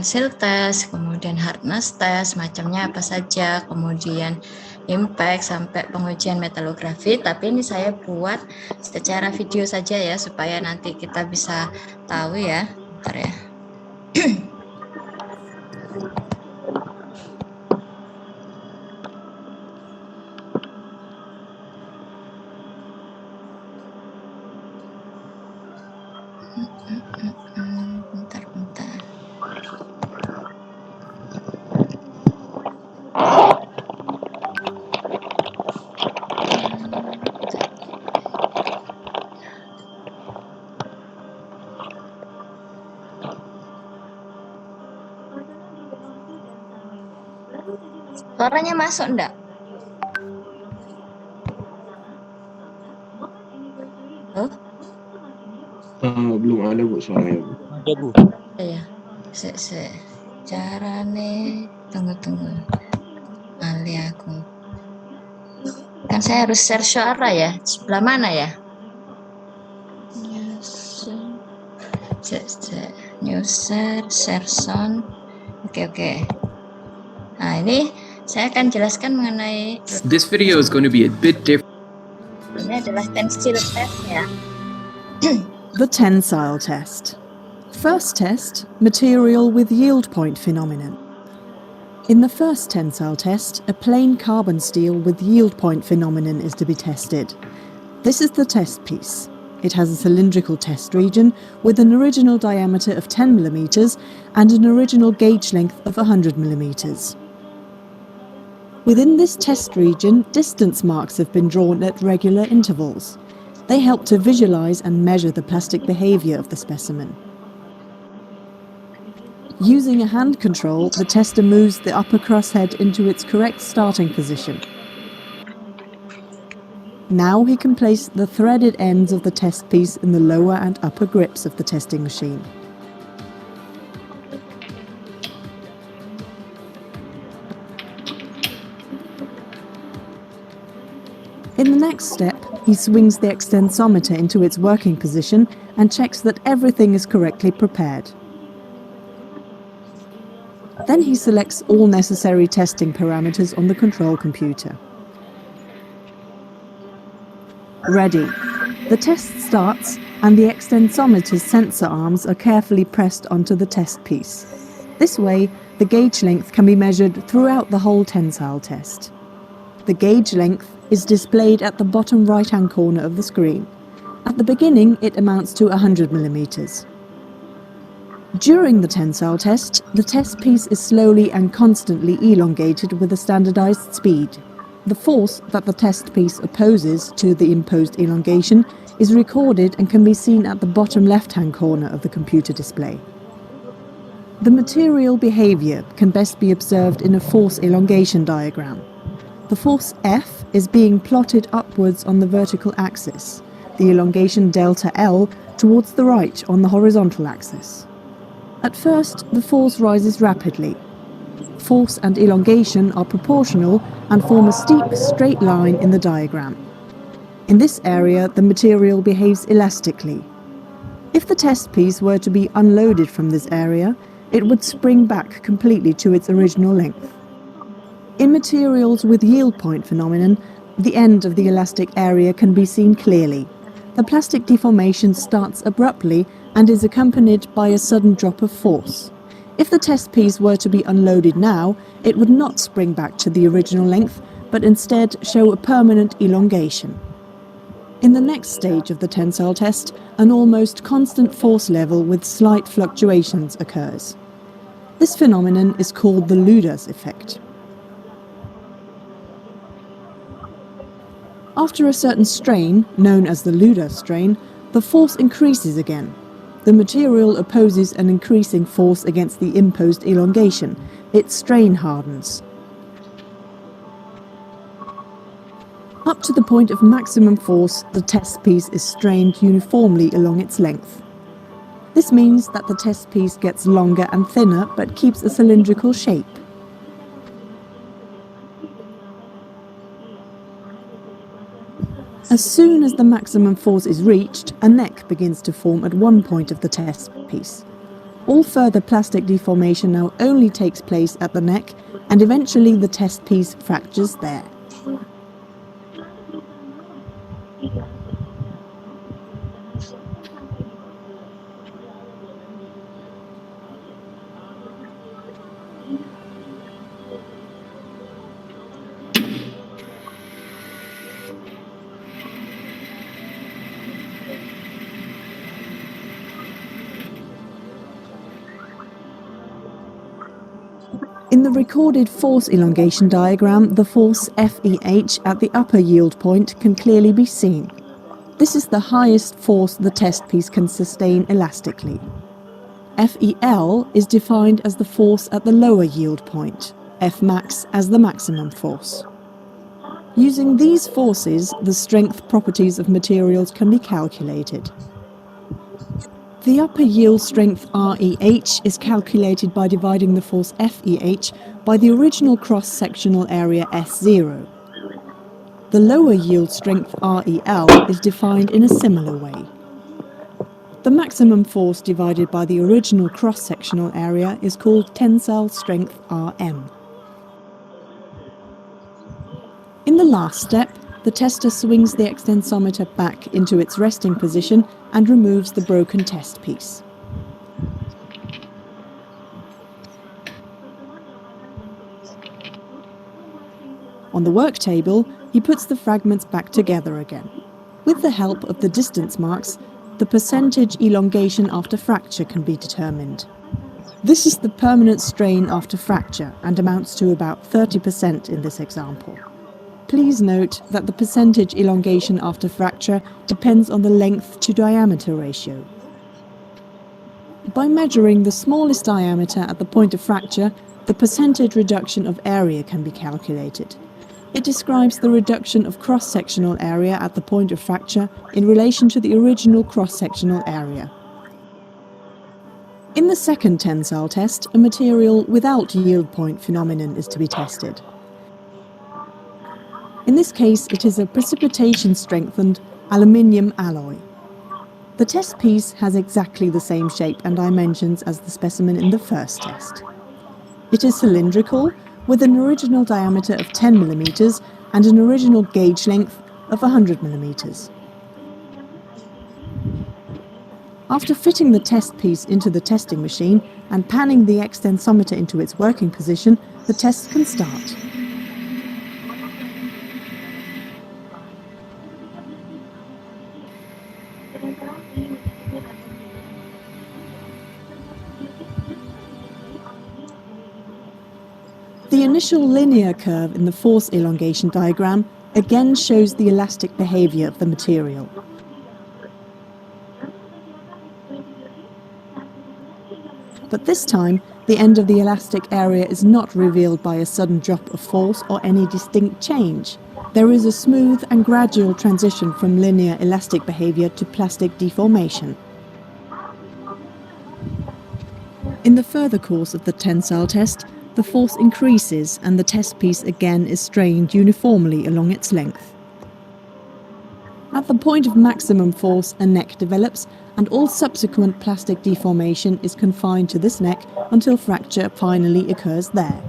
tensile test, kemudian hardness test, macamnya apa saja, kemudian impact sampai pengujian metalografi. Tapi ini saya buat secara video saja ya, supaya nanti kita bisa tahu ya. Bentar ya. Bentar. Suaranya masuk enggak? Oh? Belum ada Bu suaranya Bu. Ada Bu. Iya. Carane tunggu. Ali aku. Kan saya harus share suara ya. Sebelah mana ya? New share sound. Oke. Nah, ini saya akan jelaskan mengenai This video is going to be a bit different. ini adalah tensile test ya. The tensile test. First test, material with yield point phenomenon. In the first tensile test, a plain carbon steel with yield point phenomenon is to be tested. This is the test piece. It has a cylindrical test region with an original diameter of 10 millimeters and an original gauge length of 100 millimeters. Within this test region, distance marks have been drawn at regular intervals. They help to visualize and measure the plastic behavior of the specimen. Using a hand control, the tester moves the upper crosshead into its correct starting position. Now he can place the threaded ends of the test piece in the lower and upper grips of the testing machine. In the next step, he swings the extensometer into its working position and checks that everything is correctly prepared. Then he selects all necessary testing parameters on the control computer. Ready. The test starts and the extensometer's sensor arms are carefully pressed onto the test piece. This way, the gauge length can be measured throughout the whole tensile test. The gauge length is displayed at the bottom right-hand corner of the screen. At the beginning, it amounts to 100 millimeters. During the tensile test, the test piece is slowly and constantly elongated with a standardized speed. The force that the test piece opposes to the imposed elongation is recorded and can be seen at the bottom left-hand corner of the computer display. The material behavior can best be observed in a force elongation diagram. The force F is being plotted upwards on the vertical axis, the elongation delta L towards the right on the horizontal axis. At first, the force rises rapidly. Force and elongation are proportional and form a steep, straight line in the diagram. In this area, the material behaves elastically. If the test piece were to be unloaded from this area, it would spring back completely to its original length. In materials with yield point phenomenon, the end of the elastic area can be seen clearly. The plastic deformation starts abruptly and is accompanied by a sudden drop of force. If the test piece were to be unloaded now, it would not spring back to the original length, but instead show a permanent elongation. In the next stage of the tensile test, an almost constant force level with slight fluctuations occurs. This phenomenon is called the Luders effect. After a certain strain, known as the Luder strain, the force increases again. The material opposes an increasing force against the imposed elongation. Its strain hardens. Up to the point of maximum force, the test piece is strained uniformly along its length. This means that the test piece gets longer and thinner but keeps a cylindrical shape. As soon as the maximum force is reached, a neck begins to form at one point of the test piece. All further plastic deformation now only takes place at the neck, and eventually the test piece fractures there. In the recorded force elongation diagram, the force FEH at the upper yield point can clearly be seen. This is the highest force the test piece can sustain elastically. FEL is defined as the force at the lower yield point, Fmax as the maximum force. Using these forces, the strength properties of materials can be calculated. The upper yield strength REH is calculated by dividing the force FEH by the original cross-sectional area S0. The lower yield strength REL is defined in a similar way. The maximum force divided by the original cross-sectional area is called tensile strength Rm. In the last step, the tester swings the extensometer back into its resting position and removes the broken test piece. On the work table, he puts the fragments back together again. With the help of the distance marks, the percentage elongation after fracture can be determined. This is the permanent strain after fracture and amounts to about 30% in this example. Please note that the percentage elongation after fracture depends on the length to diameter ratio. By measuring the smallest diameter at the point of fracture, the percentage reduction of area can be calculated. It describes the reduction of cross-sectional area at the point of fracture in relation to the original cross-sectional area. In the second tensile test, a material without yield point phenomenon is to be tested. In this case, it is a precipitation-strengthened aluminium alloy. The test piece has exactly the same shape and dimensions as the specimen in the first test. It is cylindrical, with an original diameter of 10 mm and an original gauge length of 100 mm. After fitting the test piece into the testing machine and panning the extensometer into its working position, the test can start. The initial linear curve in the force elongation diagram again shows the elastic behavior of the material. But this time, the end of the elastic area is not revealed by a sudden drop of force or any distinct change. There is a smooth and gradual transition from linear elastic behavior to plastic deformation. In the further course of the tensile test, the force increases and the test piece again is strained uniformly along its length. At the point of maximum force, a neck develops, and all subsequent plastic deformation is confined to this neck until fracture finally occurs there.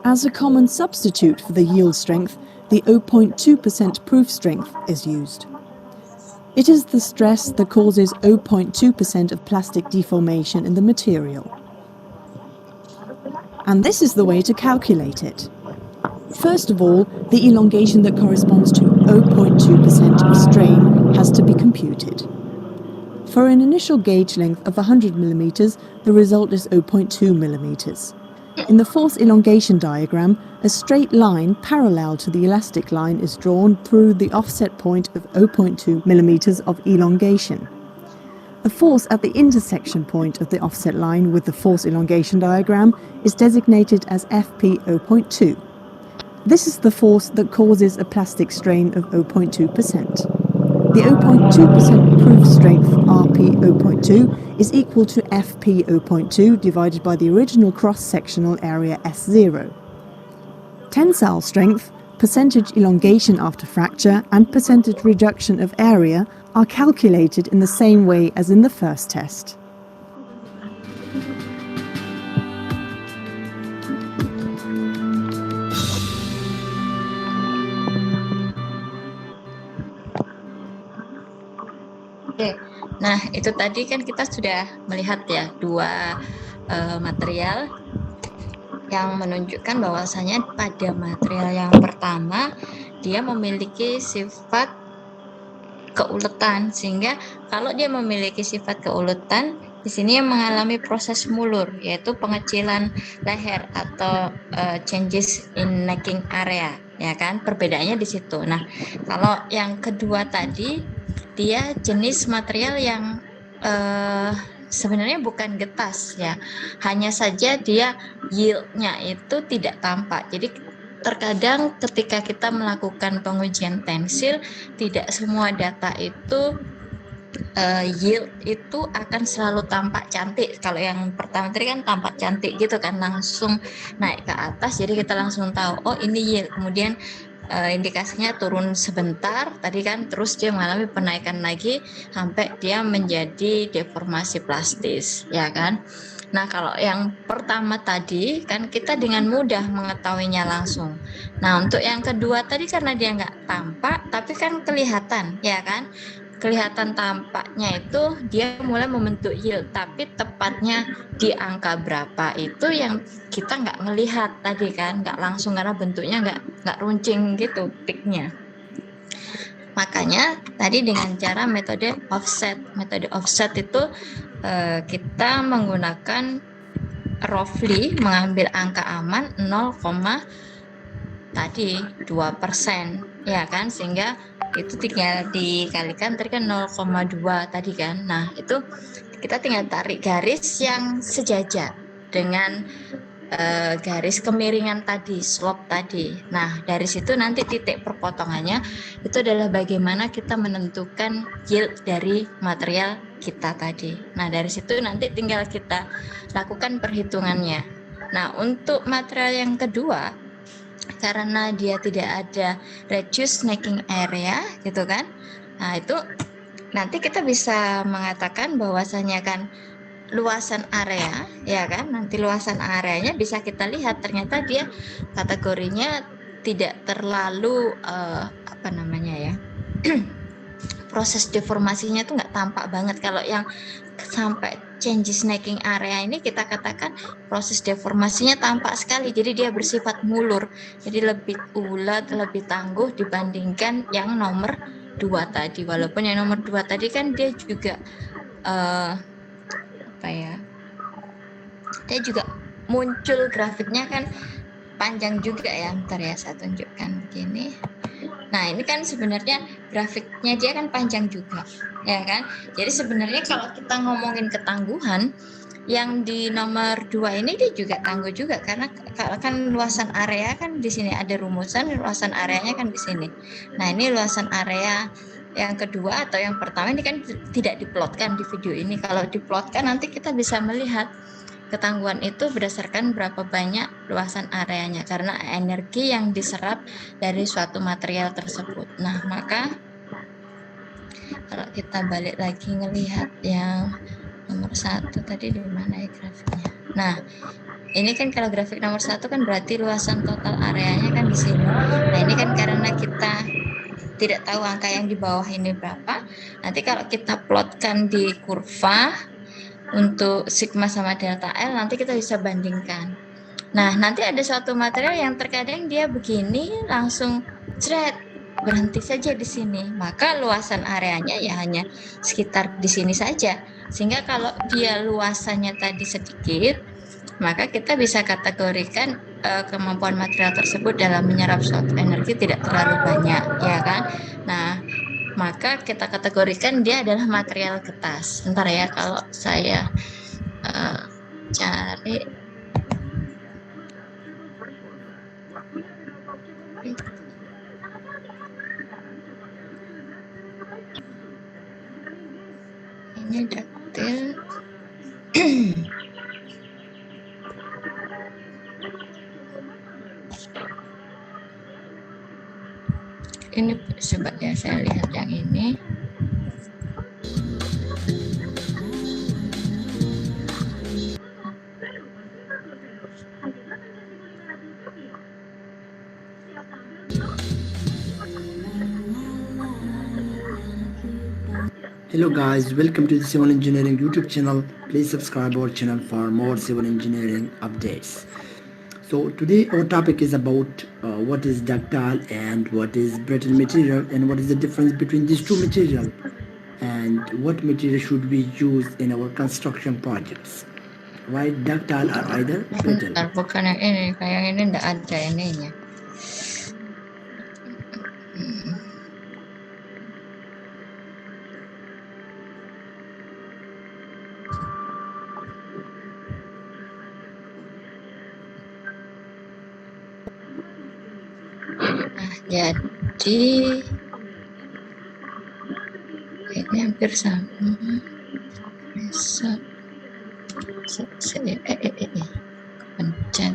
As a common substitute for the yield strength, the 0.2% proof strength is used. It is the stress that causes 0.2% of plastic deformation in the material. And this is the way to calculate it. First of all, the elongation that corresponds to 0.2% of strain has to be computed. For an initial gauge length of 100 mm, the result is 0.2 mm. In the force elongation diagram, a straight line parallel to the elastic line is drawn through the offset point of 0.2 mm of elongation. The force at the intersection point of the offset line with the force elongation diagram is designated as Fp 0.2. This is the force that causes a plastic strain of 0.2%. the 0.2% proof strength Rp 0.2 is equal to Fp 0.2 divided by the original cross-sectional area S0. Tensile strength, percentage elongation after fracture, and percentage reduction of area are calculated in the same way as in the first test. Oke, nah itu tadi kan kita sudah melihat ya dua material yang menunjukkan bahwasanya pada material yang pertama dia memiliki sifat keuletan, sehingga kalau dia memiliki sifat keuletan di sini yang mengalami proses mulur, yaitu pengecilan leher atau changes in necking area, ya kan, perbedaannya di situ. Nah, kalau yang kedua tadi dia jenis material yang sebenarnya bukan getas ya, hanya saja dia yield-nya itu tidak tampak. Jadi terkadang ketika kita melakukan pengujian tensil, tidak semua data itu yield itu akan selalu tampak cantik. Kalau yang pertama tadi kan tampak cantik gitu kan, langsung naik ke atas, jadi kita langsung tahu oh ini yield. Kemudian indikasinya turun sebentar tadi kan, terus dia mengalami penaikan lagi sampai dia menjadi deformasi plastis, ya kan. Nah, kalau yang pertama tadi kan kita dengan mudah mengetahuinya langsung. Nah, untuk yang kedua tadi karena dia nggak tampak tapi kan kelihatan, ya kan. Kelihatan tampaknya itu dia mulai membentuk yield, tapi tepatnya di angka berapa itu yang kita nggak melihat tadi kan, nggak langsung karena bentuknya nggak runcing gitu peaknya. Makanya tadi dengan cara metode offset itu kita menggunakan roughly mengambil angka aman 0, tadi 2%, ya kan, sehingga itu tinggal dikalikan tadi kan 0,2 tadi kan. Nah, itu kita tinggal tarik garis yang sejajar dengan garis kemiringan tadi, slope tadi. Nah, dari situ nanti titik perpotongannya itu adalah bagaimana kita menentukan yield dari material kita tadi. Nah, dari situ nanti tinggal kita lakukan perhitungannya. Nah, untuk material yang kedua, karena dia tidak ada reduced necking area gitu kan, nah itu nanti kita bisa mengatakan bahwasanya kan luasan area, ya kan, nanti luasan areanya bisa kita lihat ternyata dia kategorinya tidak terlalu apa namanya ya proses deformasinya tuh nggak tampak banget. Kalau yang sampai changes necking area ini kita katakan proses deformasinya tampak sekali, jadi dia bersifat mulur, jadi lebih ulet, lebih tangguh dibandingkan yang nomor 2 tadi. Walaupun yang nomor 2 tadi kan dia juga apa ya, dia juga muncul grafiknya kan panjang juga ya. Bentar ya, saya tunjukkan begini. Nah, ini kan sebenarnya grafiknya dia kan panjang juga, ya kan? Jadi sebenarnya kalau kita ngomongin ketangguhan, yang di nomor 2 ini dia juga tangguh juga, karena kan luasan area kan di sini ada rumusan, luasan areanya kan di sini. Nah, ini luasan area yang kedua atau yang pertama ini kan tidak diplotkan di video ini. Kalau diplotkan nanti kita bisa melihat ketangguhan itu berdasarkan berapa banyak luasan areanya, karena energi yang diserap dari suatu material tersebut. Nah, maka kalau kita balik lagi ngelihat yang nomor 1 tadi, di mana ya grafiknya? Nah, ini kan kalau grafik nomor 1 kan berarti luasan total areanya kan di sini. Nah, ini kan karena kita tidak tahu angka yang di bawah ini berapa. Nanti kalau kita plotkan di kurva untuk sigma sama delta L, nanti kita bisa bandingkan. Nah, nanti ada suatu material yang terkadang dia begini langsung jret, berhenti saja di sini. Maka luasan areanya ya hanya sekitar di sini saja. Sehingga kalau dia luasannya tadi sedikit, maka kita bisa kategorikan kemampuan material tersebut dalam menyerap suatu energi tidak terlalu banyak, ya kan? Nah, maka kita kategorikan dia adalah material getas. Sebentar ya, kalau saya cari. Ini daktil. Ini coba ya saya lihat yang ini. Hello guys, welcome to the Civil Engineering YouTube channel. Please subscribe our channel for more civil engineering updates. So today our topic is about what is ductile and what is brittle material, and what is the difference between these two materials, and what material should we use in our construction projects. Right, ductile or either brittle. Bentar, bukan yang ini, kayak yang ini enggak ada ininya. Nah, jadi ini hampir sama. Bisa pencet.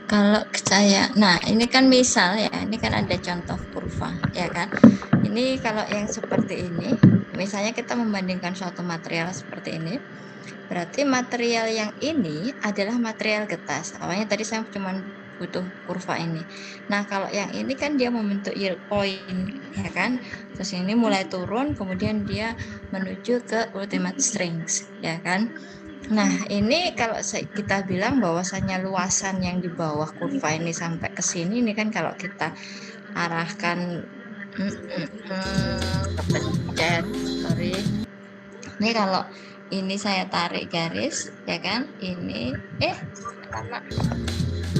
Kalau saya, nah ini kan misal ya, ini kan ada contoh kurva, ya kan? Ini kalau yang seperti ini, misalnya kita membandingkan suatu material seperti ini, berarti material yang ini adalah material getas. Awalnya tadi saya cuma butuh kurva ini. Nah kalau yang ini kan dia membentuk yield point, ya kan? Terus ini mulai turun, kemudian dia menuju ke ultimate strength, ya kan? Nah ini kalau kita bilang bahwasannya luasan yang di bawah kurva ini sampai ke sini, ini kan kalau kita arahkan kepencet, sorry. Ini kalau ini saya tarik garis, ya kan? Ini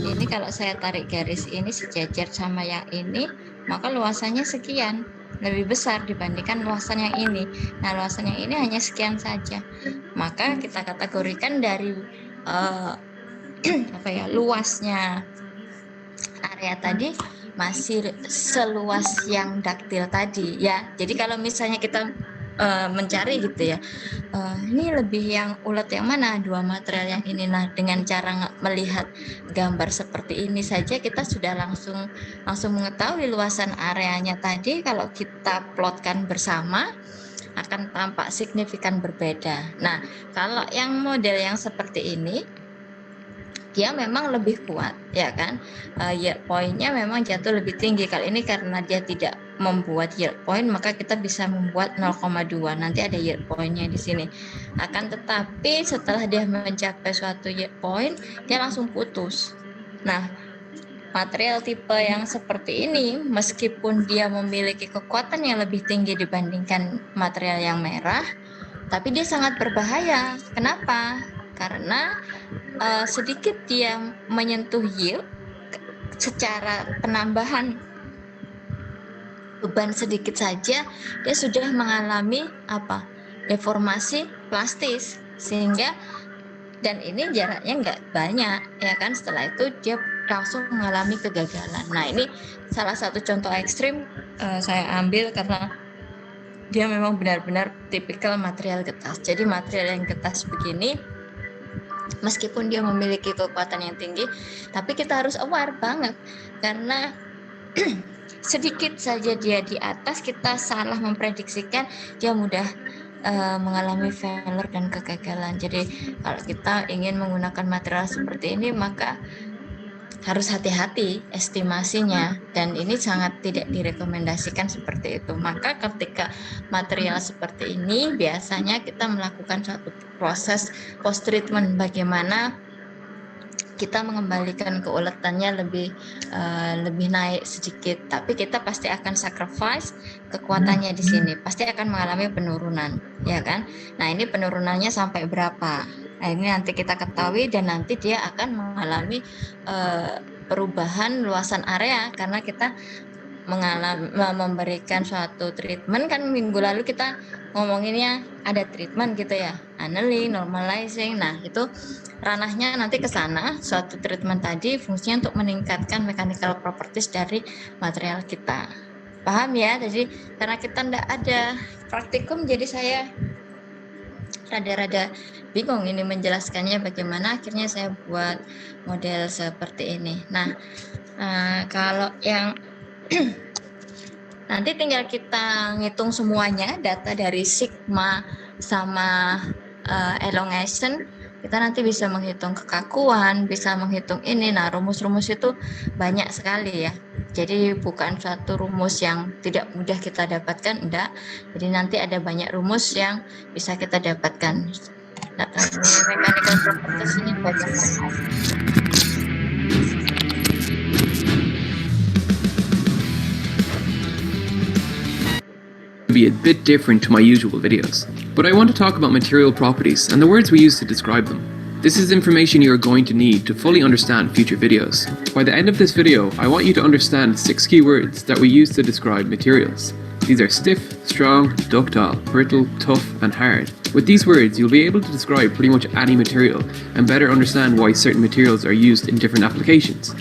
ini kalau saya tarik garis ini sejajar sama yang ini, maka luasannya sekian, lebih besar dibandingkan luasan yang ini. Nah luasan yang ini hanya sekian saja, maka kita kategorikan dari luasnya area tadi masih seluas yang daktil tadi ya. Jadi kalau misalnya kita mencari gitu ya, ini lebih yang ulet yang mana, dua material yang ini. Nah dengan cara melihat gambar seperti ini saja kita sudah langsung mengetahui luasan areanya tadi. Kalau kita plotkan bersama akan tampak signifikan berbeda. Nah kalau yang model yang seperti ini dia memang lebih kuat, ya kan? Yield point-nya memang jatuh lebih tinggi. Kali ini karena dia tidak membuat yield point, maka kita bisa membuat 0,2. Nanti ada yield point-nya di sini. Akan tetapi setelah dia mencapai suatu yield point, dia langsung putus. Nah, material tipe yang seperti ini, meskipun dia memiliki kekuatan yang lebih tinggi dibandingkan material yang merah, tapi dia sangat berbahaya. Kenapa? Karena sedikit dia menyentuh yield, secara penambahan beban sedikit saja dia sudah mengalami deformasi plastis, sehingga dan ini jaraknya nggak banyak, ya kan? Setelah itu dia langsung mengalami kegagalan. Nah ini salah satu contoh ekstrim saya ambil karena dia memang benar-benar tipikal material getas. Jadi material yang getas begini, meskipun dia memiliki kekuatan yang tinggi, tapi kita harus aware banget karena sedikit saja dia di atas, kita salah memprediksikan, dia mudah mengalami failure dan kegagalan. Jadi kalau kita ingin menggunakan material seperti ini, maka harus hati-hati estimasinya, dan ini sangat tidak direkomendasikan seperti itu. Maka ketika material seperti ini, biasanya kita melakukan suatu proses post treatment, bagaimana kita mengembalikan keuletannya lebih naik sedikit, tapi kita pasti akan sacrifice kekuatannya di sini, pasti akan mengalami penurunan, ya kan? Nah ini penurunannya sampai berapa? Nah ini nanti kita ketahui, dan nanti dia akan mengalami perubahan luasan area karena kita memberikan suatu treatment. Kan minggu lalu kita ngomonginnya ada treatment gitu ya, annealing, normalizing. Nah, itu ranahnya nanti ke sana. Suatu treatment tadi fungsinya untuk meningkatkan mechanical properties dari material kita. Paham ya? Jadi karena kita ndak ada praktikum, jadi saya rada-rada bingung ini menjelaskannya bagaimana. Akhirnya saya buat model seperti ini. Nah, kalau yang nanti tinggal kita ngitung semuanya, data dari sigma sama elongation, kita nanti bisa menghitung kekakuan, bisa menghitung ini. Nah, rumus-rumus itu banyak sekali ya. Jadi bukan suatu rumus yang tidak mudah kita dapatkan, enggak. Jadi nanti ada banyak rumus yang bisa kita dapatkan. Mechanical properties ini banyak sekali. Be a bit different to my usual videos, but I want to talk about material properties and the words we use to describe them. This is information you are going to need to fully understand future videos. By the end of this video, I want you to understand 6 key words that we use to describe materials. These are stiff, strong, ductile, brittle, tough, and hard. With these words, you'll be able to describe pretty much any material and better understand why certain materials are used in different applications.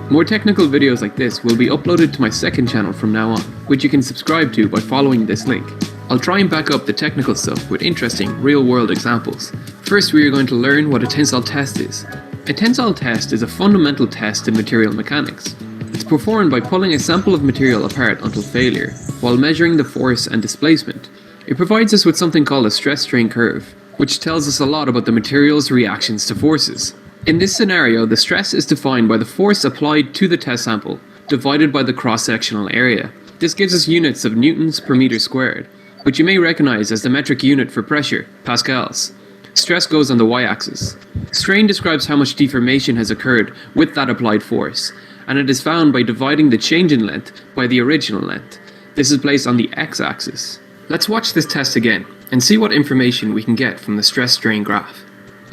More technical videos like this will be uploaded to my second channel from now on, which you can subscribe to by following this link. I'll try and back up the technical stuff with interesting real-world examples. First, we are going to learn what a tensile test is. A tensile test is a fundamental test in material mechanics. It's performed by pulling a sample of material apart until failure, while measuring the force and displacement. It provides us with something called a stress-strain curve, which tells us a lot about the material's reactions to forces. In this scenario, the stress is defined by the force applied to the test sample, divided by the cross-sectional area. This gives us units of newtons per meter squared, which you may recognize as the metric unit for pressure, pascals. Stress goes on the y-axis. Strain describes how much deformation has occurred with that applied force, and it is found by dividing the change in length by the original length. This is placed on the x-axis. Let's watch this test again, and see what information we can get from the stress-strain graph.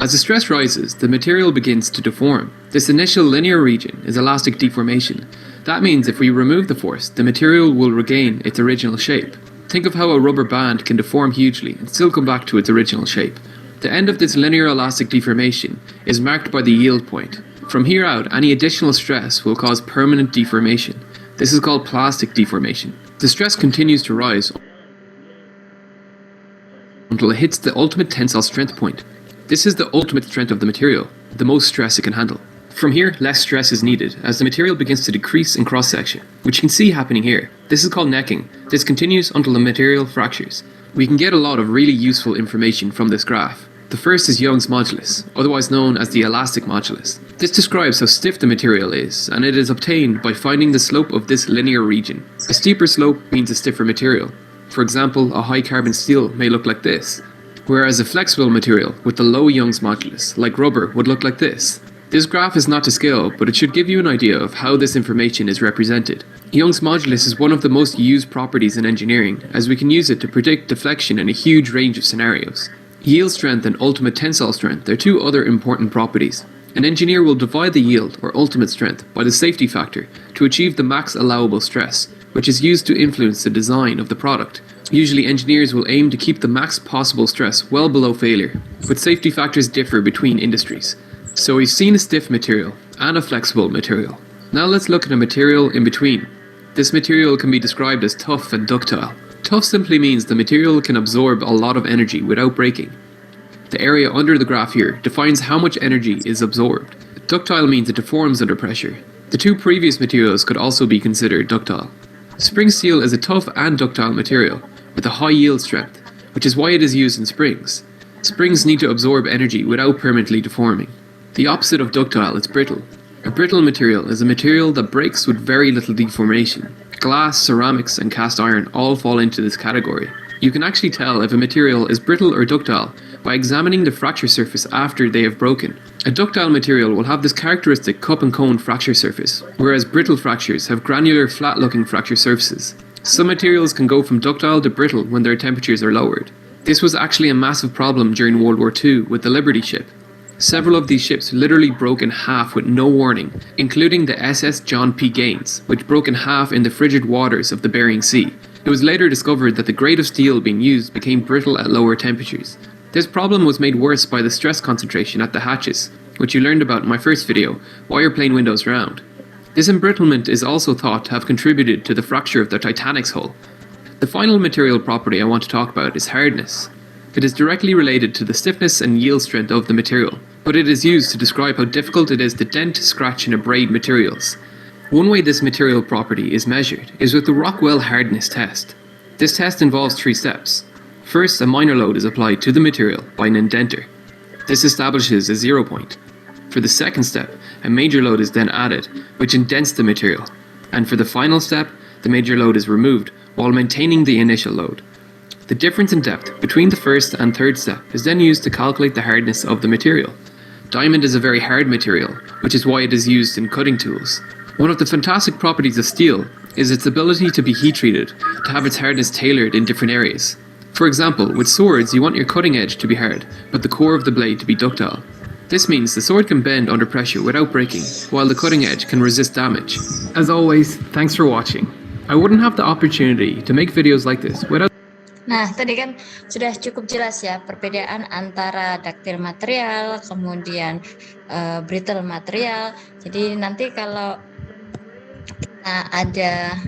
As the stress rises, the material begins to deform. This initial linear region is elastic deformation. That means if we remove the force, the material will regain its original shape. Think of how a rubber band can deform hugely and still come back to its original shape. The end of this linear elastic deformation is marked by the yield point. From here out, any additional stress will cause permanent deformation. This is called plastic deformation. The stress continues to rise until it hits the ultimate tensile strength point. This is the ultimate strength of the material, the most stress it can handle. From here, less stress is needed as the material begins to decrease in cross-section, which you can see happening here. This is called necking. This continues until the material fractures. We can get a lot of really useful information from this graph. The first is Young's modulus, otherwise known as the elastic modulus. This describes how stiff the material is, and it is obtained by finding the slope of this linear region. A steeper slope means a stiffer material. For example, a high carbon steel may look like this, whereas a flexible material with the low Young's modulus, like rubber, would look like this. This graph is not to scale, but it should give you an idea of how this information is represented. Young's modulus is one of the most used properties in engineering, as we can use it to predict deflection in a huge range of scenarios. Yield strength and ultimate tensile strength are two other important properties. An engineer will divide the yield, or ultimate strength, by the safety factor to achieve the max allowable stress, which is used to influence the design of the product. Usually engineers will aim to keep the max possible stress well below failure, but safety factors differ between industries. So we've seen a stiff material and a flexible material. Now let's look at a material in between. This material can be described as tough and ductile. Tough simply means the material can absorb a lot of energy without breaking. The area under the graph here defines how much energy is absorbed. Ductile means it deforms under pressure. The two previous materials could also be considered ductile. Spring steel is a tough and ductile material with a high yield strength, which is why it is used in springs. Springs need to absorb energy without permanently deforming. The opposite of ductile is brittle. A brittle material is a material that breaks with very little deformation. Glass, ceramics, and cast iron all fall into this category. You can actually tell if a material is brittle or ductile by examining the fracture surface after they have broken. A ductile material will have this characteristic cup and cone fracture surface, whereas brittle fractures have granular, flat-looking fracture surfaces. Some materials can go from ductile to brittle when their temperatures are lowered. This was actually a massive problem during World War II with the Liberty ship. Several of these ships literally broke in half with no warning, including the SS John P. Gaines, which broke in half in the frigid waters of the Bering Sea. It was later discovered that the grade of steel being used became brittle at lower temperatures. This problem was made worse by the stress concentration at the hatches, which you learned about in my first video, Wire Plane Windows Round. This embrittlement is also thought to have contributed to the fracture of the Titanic's hull. The final material property I want to talk about is hardness. It is directly related to the stiffness and yield strength of the material, but it is used to describe how difficult it is to dent, scratch and abrade materials. One way this material property is measured is with the Rockwell hardness test. This test involves 3 steps. First, a minor load is applied to the material by an indenter. This establishes a 0 point. For the second step, a major load is then added, which indents the material. And for the final step, the major load is removed while maintaining the initial load. The difference in depth between the first and third step is then used to calculate the hardness of the material. Diamond is a very hard material, which is why it is used in cutting tools. One of the fantastic properties of steel is its ability to be heat treated, to have its hardness tailored in different areas. For example, with swords you want your cutting edge to be hard, but the core of the blade to be ductile. This means the sword can bend under pressure without breaking, while the cutting edge can resist damage. As always, thanks for watching. I wouldn't have the opportunity to make videos like this without. Nah, tadi kan sudah cukup jelas ya perbedaan antara ductile material, kemudian brittle material. Jadi nanti kalau ada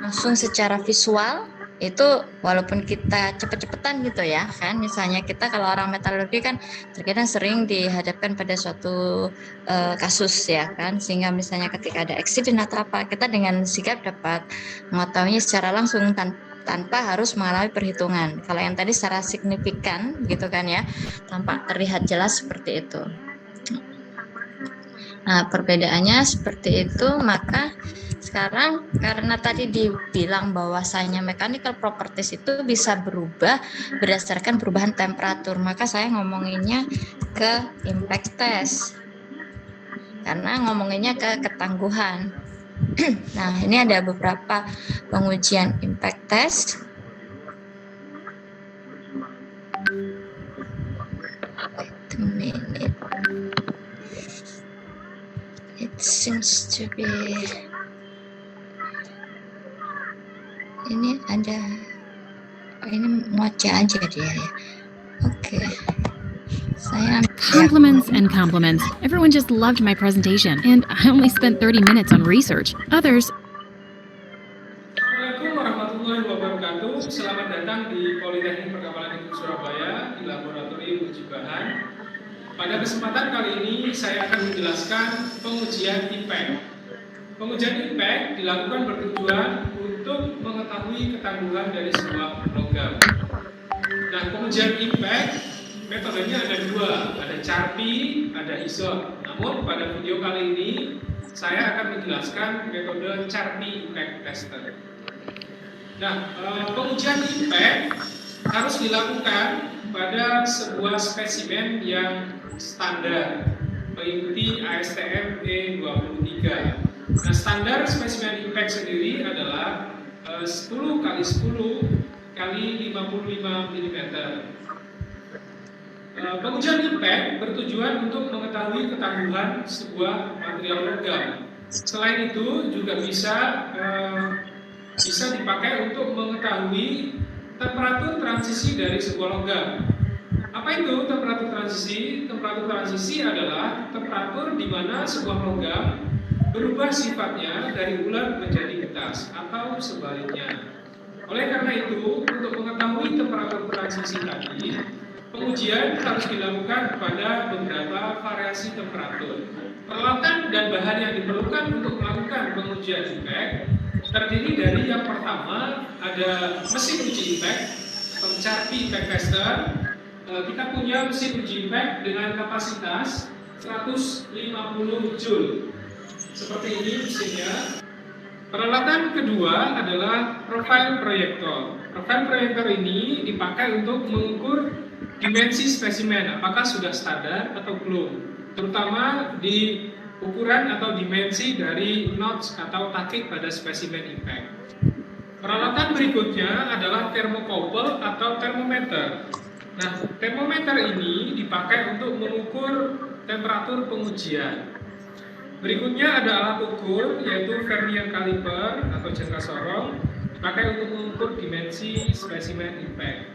langsung secara visual itu walaupun kita cepet-cepetan gitu ya kan, misalnya kita kalau orang metalurgi kan terkadang sering dihadapkan pada suatu kasus ya kan, sehingga misalnya ketika ada accident atau apa, kita dengan sigap dapat mengetahuinya secara langsung tanpa harus mengalami perhitungan. Kalau yang tadi secara signifikan gitu kan ya, tampak terlihat jelas seperti itu. Nah, perbedaannya seperti itu. Maka sekarang karena tadi dibilang bahwasanya mechanical properties itu bisa berubah berdasarkan perubahan temperatur, maka saya ngomonginnya ke impact test karena ngomonginnya ke ketangguhan. Nah, ini ada beberapa pengujian impact test. Wait a minute. It seems to be ini ada ini ngoceh aja dia ya. Oke. Saya Compliments and compliments. Everyone just loved my presentation, and I only spent 30 minutes on research. Others. Assalamualaikum warahmatullahi wabarakatuh. Selamat datang di Politeknik Perkapalan Negeri Surabaya di Laboratorium Uji Bahan. Pada kesempatan kali ini saya akan menjelaskan pengujian impact. Pengujian impact dilakukan bertujuan untuk mengetahui ketangguhan dari sebuah logam. Nah, pengujian impact metodenya ada 2, ada CHARPY, ada ISOT. Namun pada video kali ini saya akan menjelaskan metode CHARPY Impact Tester. Nah, pengujian impact harus dilakukan pada sebuah spesimen yang standar mengikuti ASTM E23. Nah, standar spesimen impact sendiri adalah 10 x 10 x 55 mm. Pengujian impact bertujuan untuk mengetahui ketangguhan sebuah material logam. Selain itu juga bisa dipakai untuk mengetahui temperatur transisi dari sebuah logam. Apa itu temperatur transisi? Temperatur transisi adalah temperatur di mana sebuah logam berubah sifatnya dari bulat menjadi getas atau sebaliknya. Oleh karena itu, untuk mengetahui temperatur transisi tadi, pengujian harus dilakukan pada beberapa variasi temperatur. Peralatan dan bahan yang diperlukan untuk melakukan pengujian impact terdiri dari yang pertama ada mesin uji impact atau CHARPY Impact Tester. Kita punya mesin uji impact dengan kapasitas 150 Joule. Seperti ini mesinnya. Peralatan kedua adalah profile proyektor. Profile proyektor ini dipakai untuk mengukur dimensi spesimen, apakah sudah standar atau belum, terutama di ukuran atau dimensi dari notch atau takik pada spesimen impact. Peralatan berikutnya adalah thermocouple atau termometer. Nah, termometer ini dipakai untuk mengukur temperatur pengujian. Berikutnya ada alat ukur, yaitu vernier caliper atau jangka sorong, dipakai untuk mengukur dimensi spesimen impact.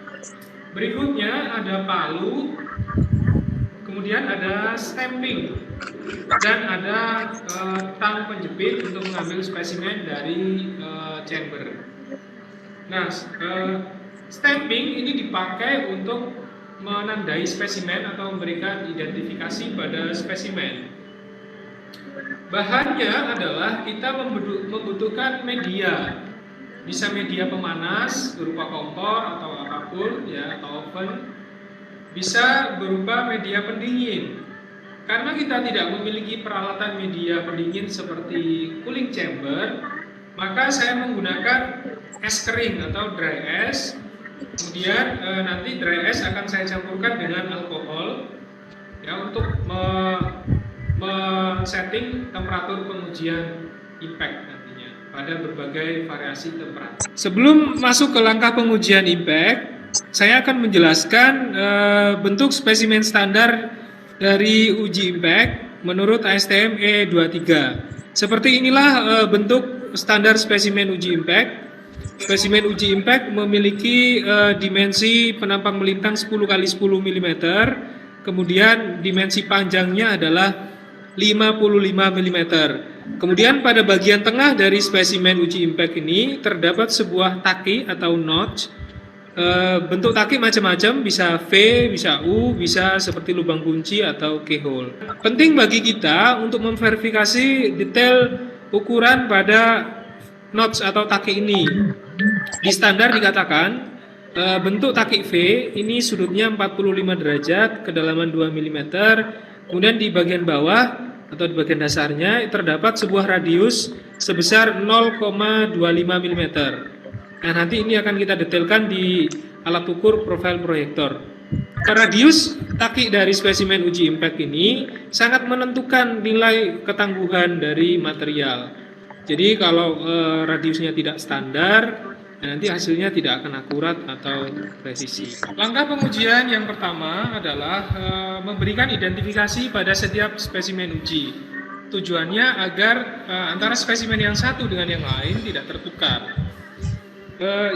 Berikutnya ada palu, kemudian ada stamping, dan ada tang penjepit untuk mengambil spesimen dari chamber. Nah, stamping ini dipakai untuk menandai spesimen atau memberikan identifikasi pada spesimen. Bahannya adalah kita membutuhkan media, bisa media pemanas berupa kompor atau apapun ya, atau oven, bisa berupa media pendingin. Karena kita tidak memiliki peralatan media pendingin seperti cooling chamber, maka saya menggunakan es kering atau dry ice. Kemudian nanti dry ice akan saya campurkan dengan alkohol ya, untuk setting temperatur pengujian impact nantinya pada berbagai variasi temperatur. Sebelum masuk ke langkah pengujian impact, saya akan menjelaskan bentuk spesimen standar dari uji impact menurut ASTM E23. Seperti inilah bentuk standar spesimen uji impact. Spesimen uji impact memiliki dimensi penampang melintang 10 x 10 mm, kemudian dimensi panjangnya adalah 55 mm. Kemudian pada bagian tengah dari spesimen uji impact ini terdapat sebuah taki atau notch. Bentuk taki macam-macam, bisa V, bisa U, bisa seperti lubang kunci atau keyhole. Penting bagi kita untuk memverifikasi detail ukuran pada notch atau taki ini. Di standar dikatakan bentuk taki V ini sudutnya 45 derajat, kedalaman 2 mm. Kemudian di bagian bawah atau di bagian dasarnya terdapat sebuah radius sebesar 0,25 mm. Nah, nanti ini akan kita detailkan di alat ukur profil proyektor. Radius taki dari spesimen uji impact ini sangat menentukan nilai ketangguhan dari material. Jadi kalau radiusnya tidak standar, nanti hasilnya tidak akan akurat atau presisi. Langkah pengujian yang pertama adalah memberikan identifikasi pada setiap spesimen uji. Tujuannya agar antara spesimen yang satu dengan yang lain tidak tertukar.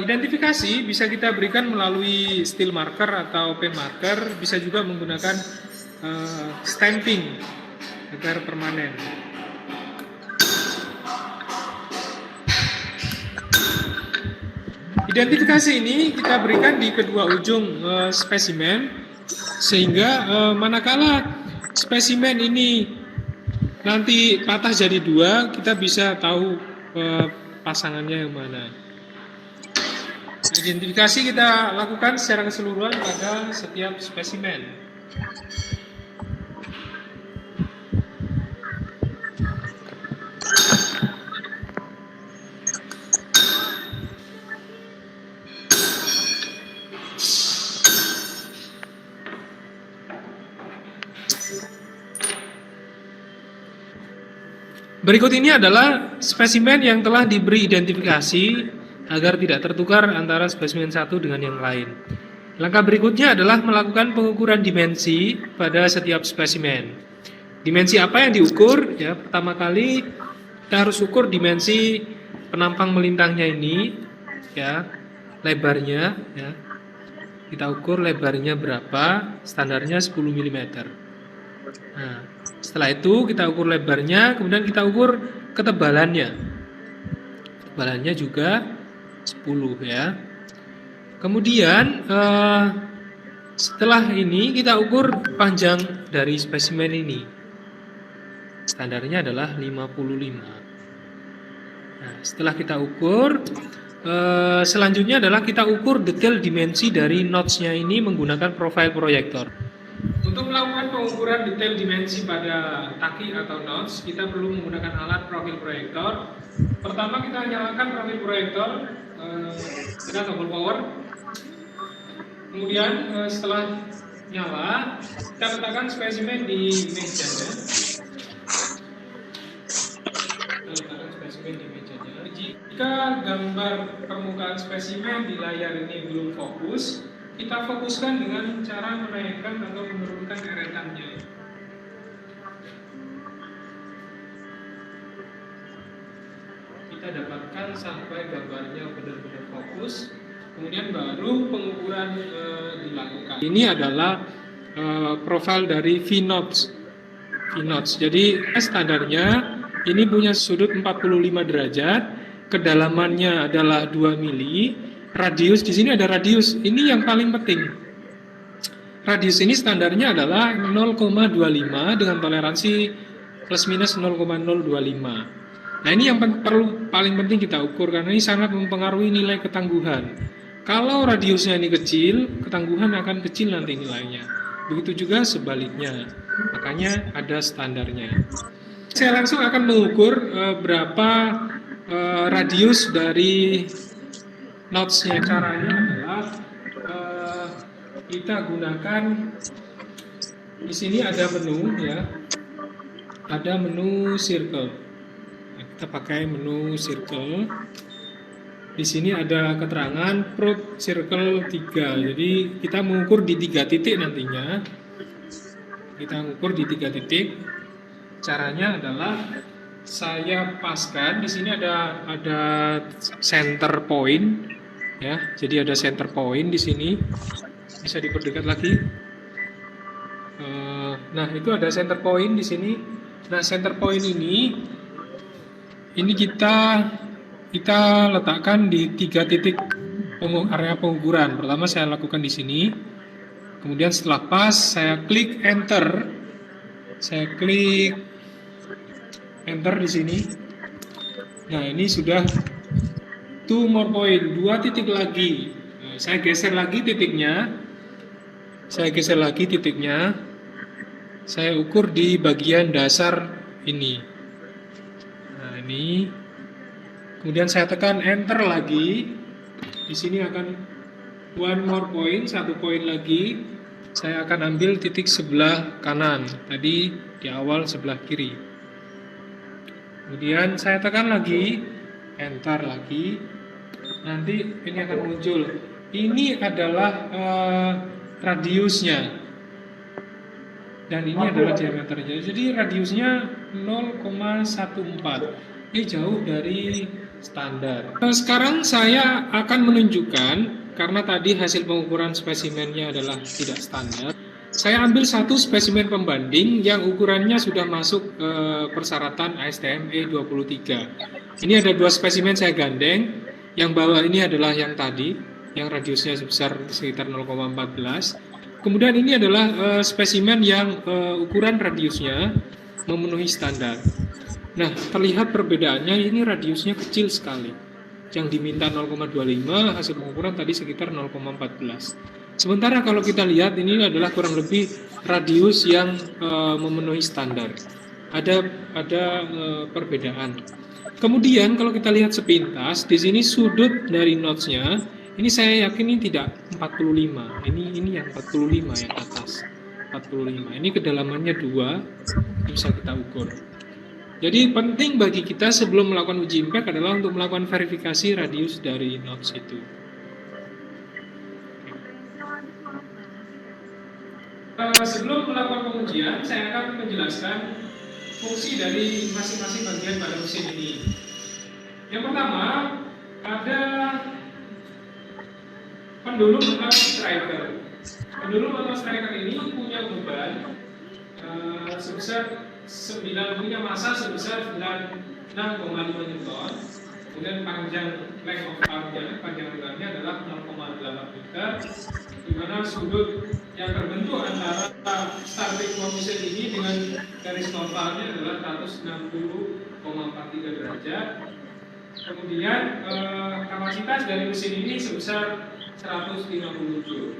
Identifikasi bisa kita berikan melalui steel marker atau pen marker, bisa juga menggunakan stamping agar permanen. Identifikasi ini kita berikan di kedua ujung spesimen, sehingga manakala spesimen ini nanti patah jadi dua, kita bisa tahu pasangannya yang mana. Identifikasi kita lakukan secara keseluruhan pada setiap spesimen. Berikut ini adalah spesimen yang telah diberi identifikasi agar tidak tertukar antara spesimen satu dengan yang lain. Langkah berikutnya adalah melakukan pengukuran dimensi pada setiap spesimen. Dimensi apa yang diukur? Ya, pertama kali kita harus ukur dimensi penampang melintangnya ini, ya, lebarnya, ya. Kita ukur lebarnya berapa, standarnya 10 mm. Nah, setelah itu kita ukur lebarnya, kemudian kita ukur ketebalannya. Ketebalannya juga 10 ya. Kemudian setelah ini kita ukur panjang dari spesimen ini. Standarnya adalah 55. Nah, setelah kita ukur, selanjutnya adalah kita ukur detail dimensi dari notch-nya ini menggunakan profil proyektor. Untuk melakukan pengukuran detail dimensi pada taki atau notch, kita perlu menggunakan alat profil proyektor. Pertama kita nyalakan profil proyektor dengan tombol power. Kemudian setelah nyala, kita letakkan spesimen di mejanya. Jika gambar permukaan spesimen di layar ini belum fokus, kita fokuskan dengan cara menaikkan atau menurunkan eretannya. kita dapatkan sampai gambarnya benar-benar fokus, kemudian baru pengukuran dilakukan. Ini adalah profil dari VNotes. Jadi standarnya ini punya sudut 45 derajat, kedalamannya adalah 2 mili, radius di sini ada radius. Ini yang paling penting. Radius ini standarnya adalah 0,25 dengan toleransi plus minus 0,025. Nah, ini yang paling penting kita ukur karena ini sangat mempengaruhi nilai ketangguhan. Kalau radiusnya ini kecil, ketangguhan akan kecil nanti nilainya. Begitu juga sebaliknya. Makanya ada standarnya. Saya langsung akan mengukur berapa radius dari notesnya. Caranya adalah kita gunakan di sini ada menu ya, ada menu circle. Nah, kita pakai menu circle. Di sini ada keterangan probe circle 3. Jadi kita mengukur di 3 titik nantinya. Kita mengukur di 3 titik. Caranya adalah saya paskan di sini ada center point ya. Jadi ada center point di sini. Bisa diperdekat lagi. Nah, itu ada center point di sini. Nah, center point ini kita letakkan di 3 titik area pengukuran. Pertama saya lakukan di sini. Kemudian setelah pas saya klik enter. Saya klik enter di sini. Nah, ini sudah 2 more point, 2 titik lagi. Nah, saya geser lagi titiknya. Saya ukur di bagian dasar ini. Nah, ini. Kemudian saya tekan enter lagi. Di sini akan 1 more point, 1 poin lagi. Saya akan ambil titik sebelah kanan. Tadi di awal sebelah kiri. Kemudian saya tekan lagi, enter lagi. Nanti ini akan muncul. Ini adalah radiusnya. Dan ini adalah diameternya. Jadi radiusnya 0,14. Ini jauh dari standar. Sekarang saya akan menunjukkan, karena tadi hasil pengukuran spesimennya adalah tidak standar, saya ambil satu spesimen pembanding yang ukurannya sudah masuk ke persyaratan ASTM E23. Ini ada 2 spesimen saya gandeng. Yang bawah ini adalah yang tadi, yang radiusnya sebesar sekitar 0,14. Kemudian ini adalah spesimen yang ukuran radiusnya memenuhi standar. Nah, terlihat perbedaannya, ini radiusnya kecil sekali. Yang diminta 0,25, hasil pengukuran tadi sekitar 0,14. Sementara kalau kita lihat ini adalah kurang lebih radius yang memenuhi standar. Ada perbedaan. Kemudian kalau kita lihat sepintas, di sini sudut dari notesnya, ini saya yakin ini tidak 45. Ini yang 45 yang atas. 45. Ini kedalamannya 2, bisa kita ukur. Jadi penting bagi kita sebelum melakukan uji impact adalah untuk melakukan verifikasi radius dari nodes itu. Sebelum melakukan pengujian, saya akan menjelaskan fungsi dari masing-masing bagian pada mesin ini. Yang pertama, ada pendulum atau striker. Pendulum atau striker ini punya beban punya massa sebesar 96,5 Newton. Kemudian panjang length of arm-nya, panjang armnya adalah 0,8 meter, di mana sudut yang terbentuk antara starting position ini dengan garis normalnya adalah 160,43 derajat. Kemudian kapasitas dari mesin ini sebesar 150 joule.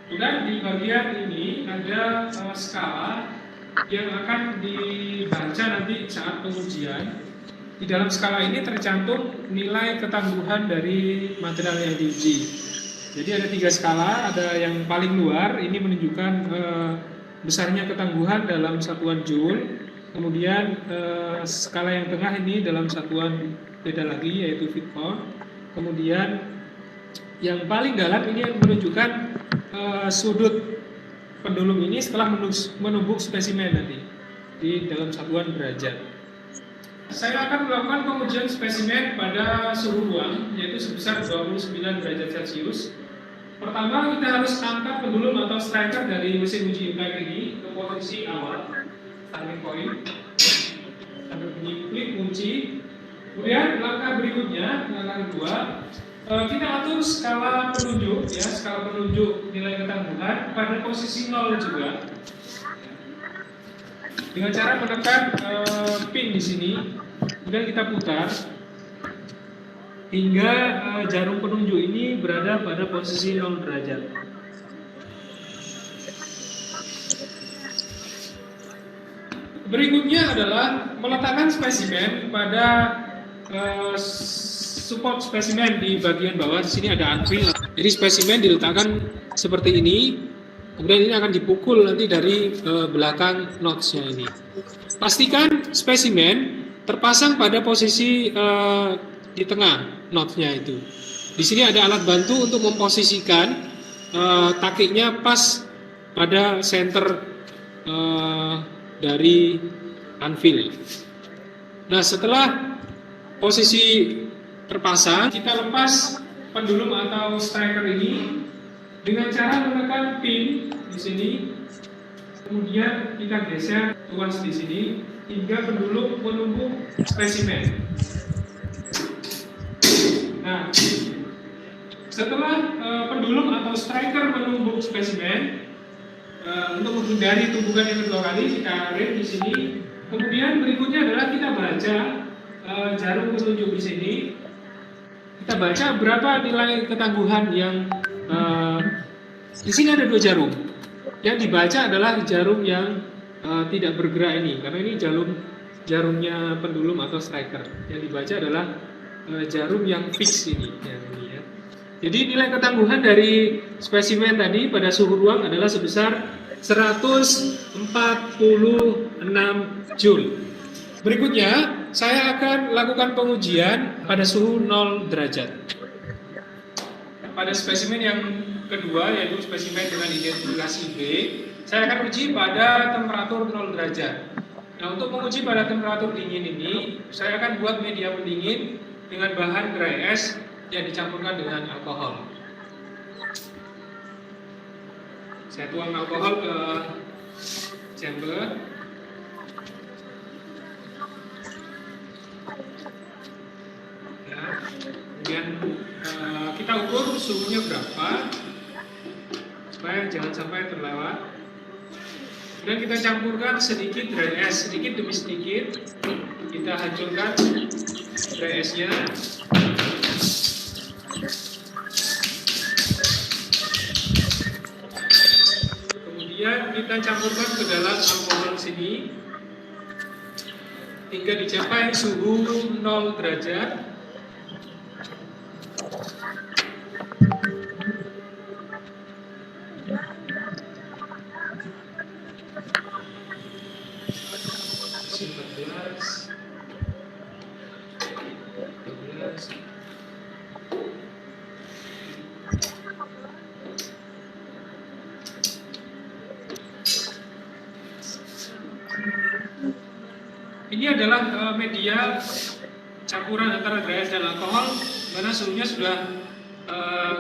Kemudian di bagian ini ada skala yang akan dibaca nanti saat pengujian. Di dalam skala ini tercantum nilai ketangguhan dari material yang diuji. Jadi ada 3 skala, ada yang paling luar, ini menunjukkan besarnya ketangguhan dalam satuan joule. Kemudian skala yang tengah ini dalam satuan beda lagi, yaitu feet pound. Kemudian yang paling dalam ini menunjukkan sudut pendulum ini setelah menumbuk spesimen nanti di dalam satuan derajat. saya akan melakukan pengujian spesimen pada suhu ruang, yaitu sebesar 29 derajat Celcius. Pertama, kita harus angkat pendulum atau striker dari mesin uji impact ini ke posisi awal, starting point, sampai bunyi klik kunci. Kemudian langkah berikutnya, langkah kedua, kita atur skala penunjuk, ya, skala penunjuk nilai ketangguhan pada posisi 0 juga. Dengan cara menekan pin di sini, kemudian kita putar hingga jarum penunjuk ini berada pada posisi 0 derajat. Berikutnya adalah meletakkan spesimen pada support spesimen di bagian bawah. Di sini ada anvil. Jadi spesimen diletakkan seperti ini. Kemudian ini akan dipukul nanti dari belakang notch-nya ini. Pastikan spesimen terpasang pada posisi di tengah notch-nya itu. Di sini ada alat bantu untuk memposisikan takiknya pas pada center dari anvil. Nah, setelah posisi terpasang, kita lepas pendulum atau striker ini dengan cara menekan pin di sini, kemudian kita geser tuas di sini hingga pendulum menumbuk spesimen. Nah, setelah pendulum atau striker menumbuk spesimen, untuk menghindari tumbukan yang kedua kali kita rem di sini. Kemudian berikutnya adalah kita baca jarum penunjuk di sini. Kita baca berapa nilai ketangguhan yang di sini ada 2 jarum. Yang dibaca adalah jarum yang tidak bergerak ini, karena ini jarumnya pendulum atau striker. Yang dibaca adalah jarum yang fix ini, ya. Jadi nilai ketangguhan dari spesimen tadi pada suhu ruang adalah sebesar 146 Joule. Berikutnya, saya akan lakukan pengujian pada suhu 0 derajat. Pada spesimen yang kedua, yaitu spesimen dengan identifikasi B, saya akan uji pada temperatur 0 derajat. Nah, untuk menguji pada temperatur dingin ini, saya akan buat media pendingin dengan bahan dry ice yang dicampurkan dengan alkohol. Saya tuang alkohol ke chamber. Ya, kemudian kita ukur suhunya berapa supaya jangan sampai terlewat. Kemudian kita campurkan sedikit dry ice, sedikit demi sedikit kita hancurkan dry ice-nya. Kemudian kita campurkan ke dalam alkohol sini hingga dicapai suhu 0 derajat. Ini adalah media campuran antara dry ice dan alkohol, mana suhunya sudah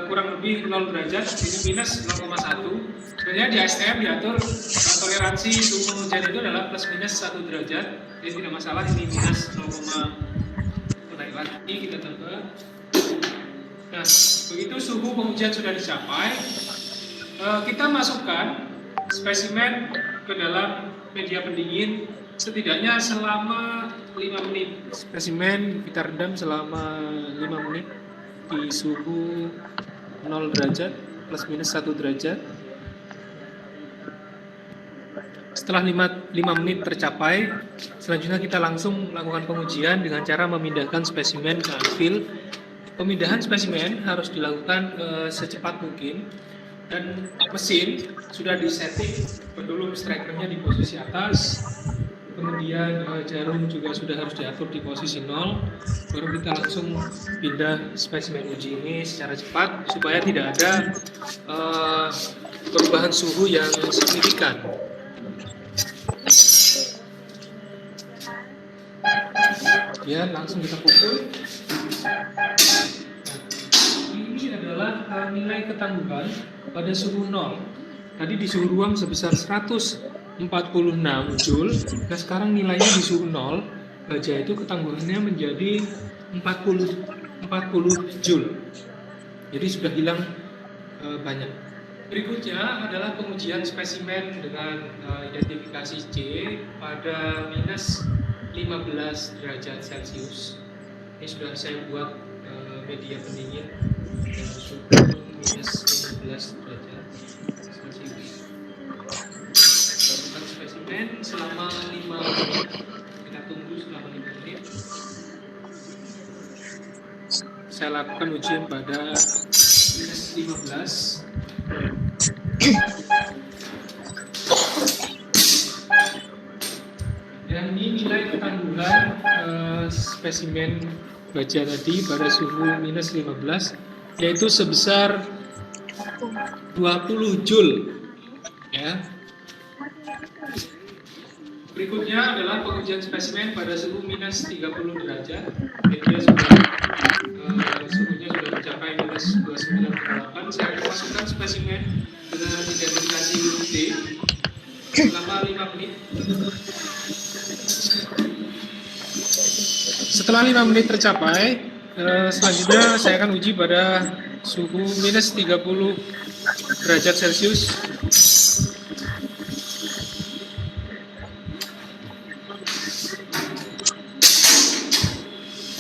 kurang lebih 0 derajat, ini minus 0,1. Sebenarnya di ASTM diatur toleransi suhu pengujian itu adalah plus minus 1 derajat, jadi tidak masalah. Ini minus 0, naik lagi kita tambah. Nah, begitu suhu pengujian sudah dicapai, kita masukkan spesimen ke dalam media pendingin setidaknya selama 5 menit. Spesimen kita redam selama 5 menit di suhu 0 derajat plus minus 1 derajat. Setelah 5 menit tercapai, selanjutnya kita langsung melakukan pengujian dengan cara memindahkan spesimen ke anvil. Pemindahan spesimen harus dilakukan secepat mungkin, dan mesin sudah disetting pendulum strikernya di posisi atas. Kemudian jarum juga sudah harus diatur di posisi 0. Baru kita langsung pindah spesimen uji ini secara cepat supaya tidak ada perubahan suhu yang signifikan. Kemudian langsung kita pukul. Ini adalah nilai ketangguhan pada suhu 0. Tadi di suhu ruang sebesar 146 Joule. Nah sekarang nilainya di suhu 0, baja itu ketangguhannya menjadi 40 Joule. Jadi sudah hilang banyak. Berikutnya adalah pengujian spesimen dengan identifikasi C pada minus 15 derajat Celcius. Ini sudah saya buat media pendingin dengan suhu minus 15 derajat Celcius. Lakukan spesimen selama 5 menit. Kita tunggu selama 5 menit. Saya lakukan ujian pada minus 15. Dan ini nilai ketangguhan spesimen baja tadi pada suhu minus 15, yaitu sebesar 20 Joule. Ya. Berikutnya adalah pengujian spesimen pada suhu minus 30 derajat. Jadi suhunya sudah mencapai minus 29,8. Saya akan masukkan spesimen dengan identifikasi D selama 5 menit. Setelah 5 menit tercapai, selanjutnya saya akan uji pada suhu minus 30 derajat Celcius.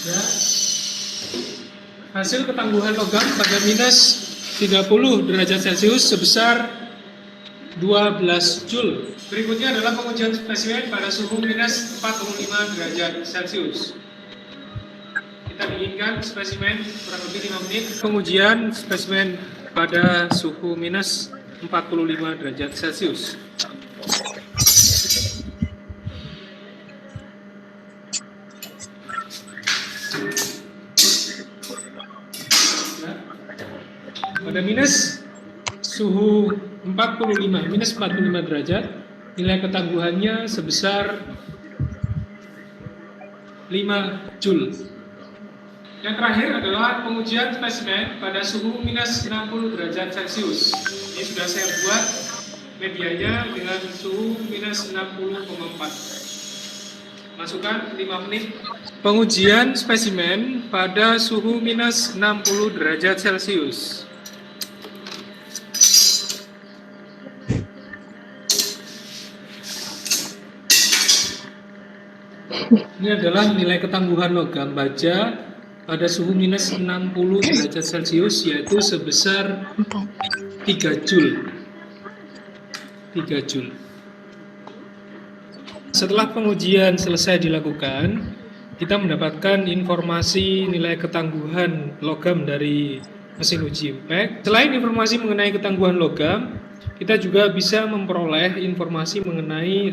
Ya. Hasil ketangguhan logam pada minus 30 derajat Celcius sebesar 12 Joule. Berikutnya adalah pengujian spesimen pada suhu minus 45 derajat Celcius. Kita dinginkan spesimen kurang lebih 5 menit. Pengujian spesimen pada suhu minus 45 derajat Celcius. Pada minus suhu minus 45 derajat, nilai ketangguhannya sebesar 5 Joule. Yang terakhir adalah pengujian spesimen pada suhu minus 60 derajat Celcius. Ini sudah saya buat medianya dengan suhu minus 60,4. Masukkan 5 menit. Pengujian spesimen pada suhu minus 60 derajat Celcius. Ini adalah nilai ketangguhan logam baja pada suhu minus 60 derajat Celcius, yaitu sebesar 3 Joule. 3 Joule. Setelah pengujian selesai dilakukan, kita mendapatkan informasi nilai ketangguhan logam dari mesin uji impact. Selain informasi mengenai ketangguhan logam, kita juga bisa memperoleh informasi mengenai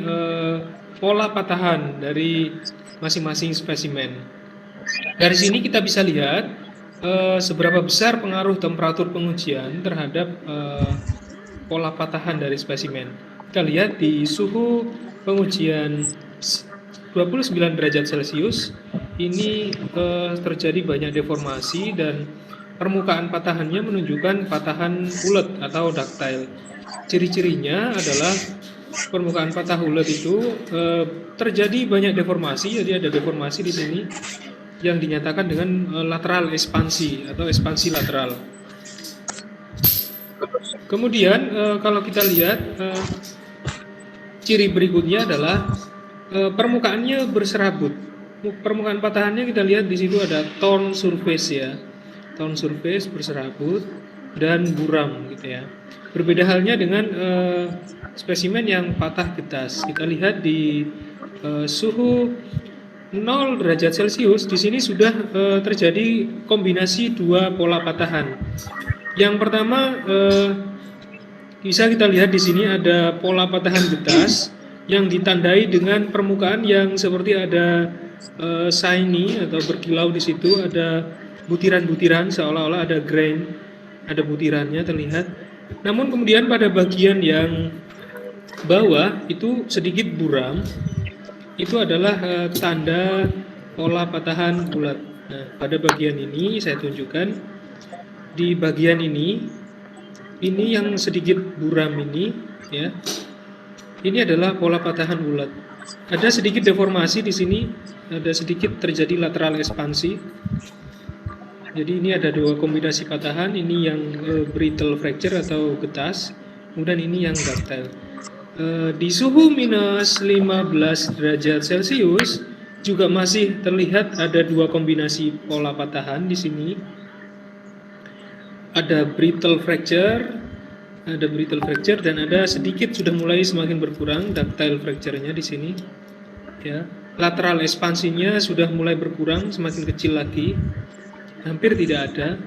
pola patahan dari masing-masing spesimen. Dari sini kita bisa lihat seberapa besar pengaruh temperatur pengujian terhadap pola patahan dari spesimen. Kita lihat di suhu pengujian 29 derajat Celcius ini terjadi banyak deformasi dan permukaan patahannya menunjukkan patahan ulet atau ductile. Ciri-cirinya adalah permukaan patah ulet itu terjadi banyak deformasi, jadi ada deformasi di sini yang dinyatakan dengan lateral ekspansi atau ekspansi lateral. Kemudian kalau kita lihat ciri berikutnya adalah permukaannya berserabut. Permukaan patahannya kita lihat di situ ada tone surface ya, tone surface berserabut dan buram gitu ya. Berbeda halnya dengan spesimen yang patah getas. Kita lihat di suhu 0 derajat Celcius di sini sudah terjadi kombinasi dua pola patahan. Yang pertama bisa kita lihat di sini ada pola patahan getas yang ditandai dengan permukaan yang seperti ada shiny atau berkilau di situ, ada butiran-butiran seolah-olah ada grain, ada butirannya terlihat. Namun kemudian pada bagian yang bawah itu sedikit buram. Itu adalah tanda pola patahan bulat. Nah, pada bagian ini saya tunjukkan, di bagian ini yang sedikit buram ini, ya, ini adalah pola patahan bulat. Ada sedikit deformasi di sini, ada sedikit terjadi lateral ekspansi. Jadi ini ada dua kombinasi patahan, ini yang brittle fracture atau getas, kemudian ini yang ductile. Di suhu minus 15 derajat Celcius juga masih terlihat ada dua kombinasi pola patahan di sini. Ada brittle fracture, dan ada sedikit sudah mulai semakin berkurang ductile fracture-nya di sini. Ya, lateral ekspansinya sudah mulai berkurang, semakin kecil lagi, hampir tidak ada.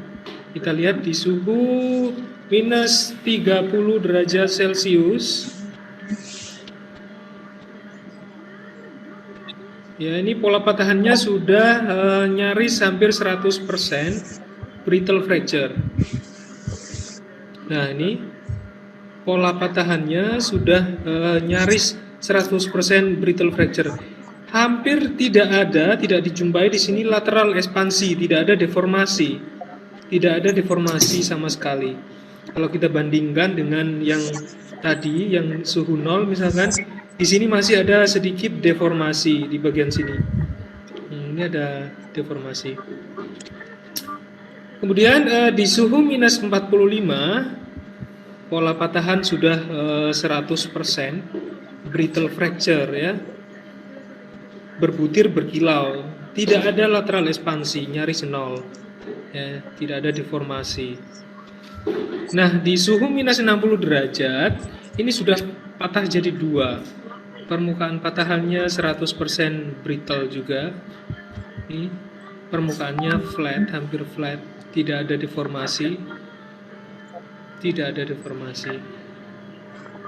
Kita lihat di suhu minus 30 derajat Celcius. Ya, ini pola patahannya sudah nyaris hampir 100% brittle fracture. Nah, ini pola patahannya sudah nyaris 100% brittle fracture. Hampir tidak dijumpai di sini lateral ekspansi, tidak ada deformasi sama sekali. Kalau kita bandingkan dengan yang tadi, yang suhu 0 misalkan, di sini masih ada sedikit deformasi di bagian sini. Ini ada deformasi. Kemudian di suhu minus 45, pola patahan sudah 100% brittle fracture, ya. Berbutir berkilau, tidak ada lateral ekspansi, nyaris 0. Ya, tidak ada deformasi. Nah, di suhu minus 60 derajat, ini sudah patah jadi dua. Permukaan patahannya 100% brittle juga. Ini permukaannya flat, hampir flat, tidak ada deformasi.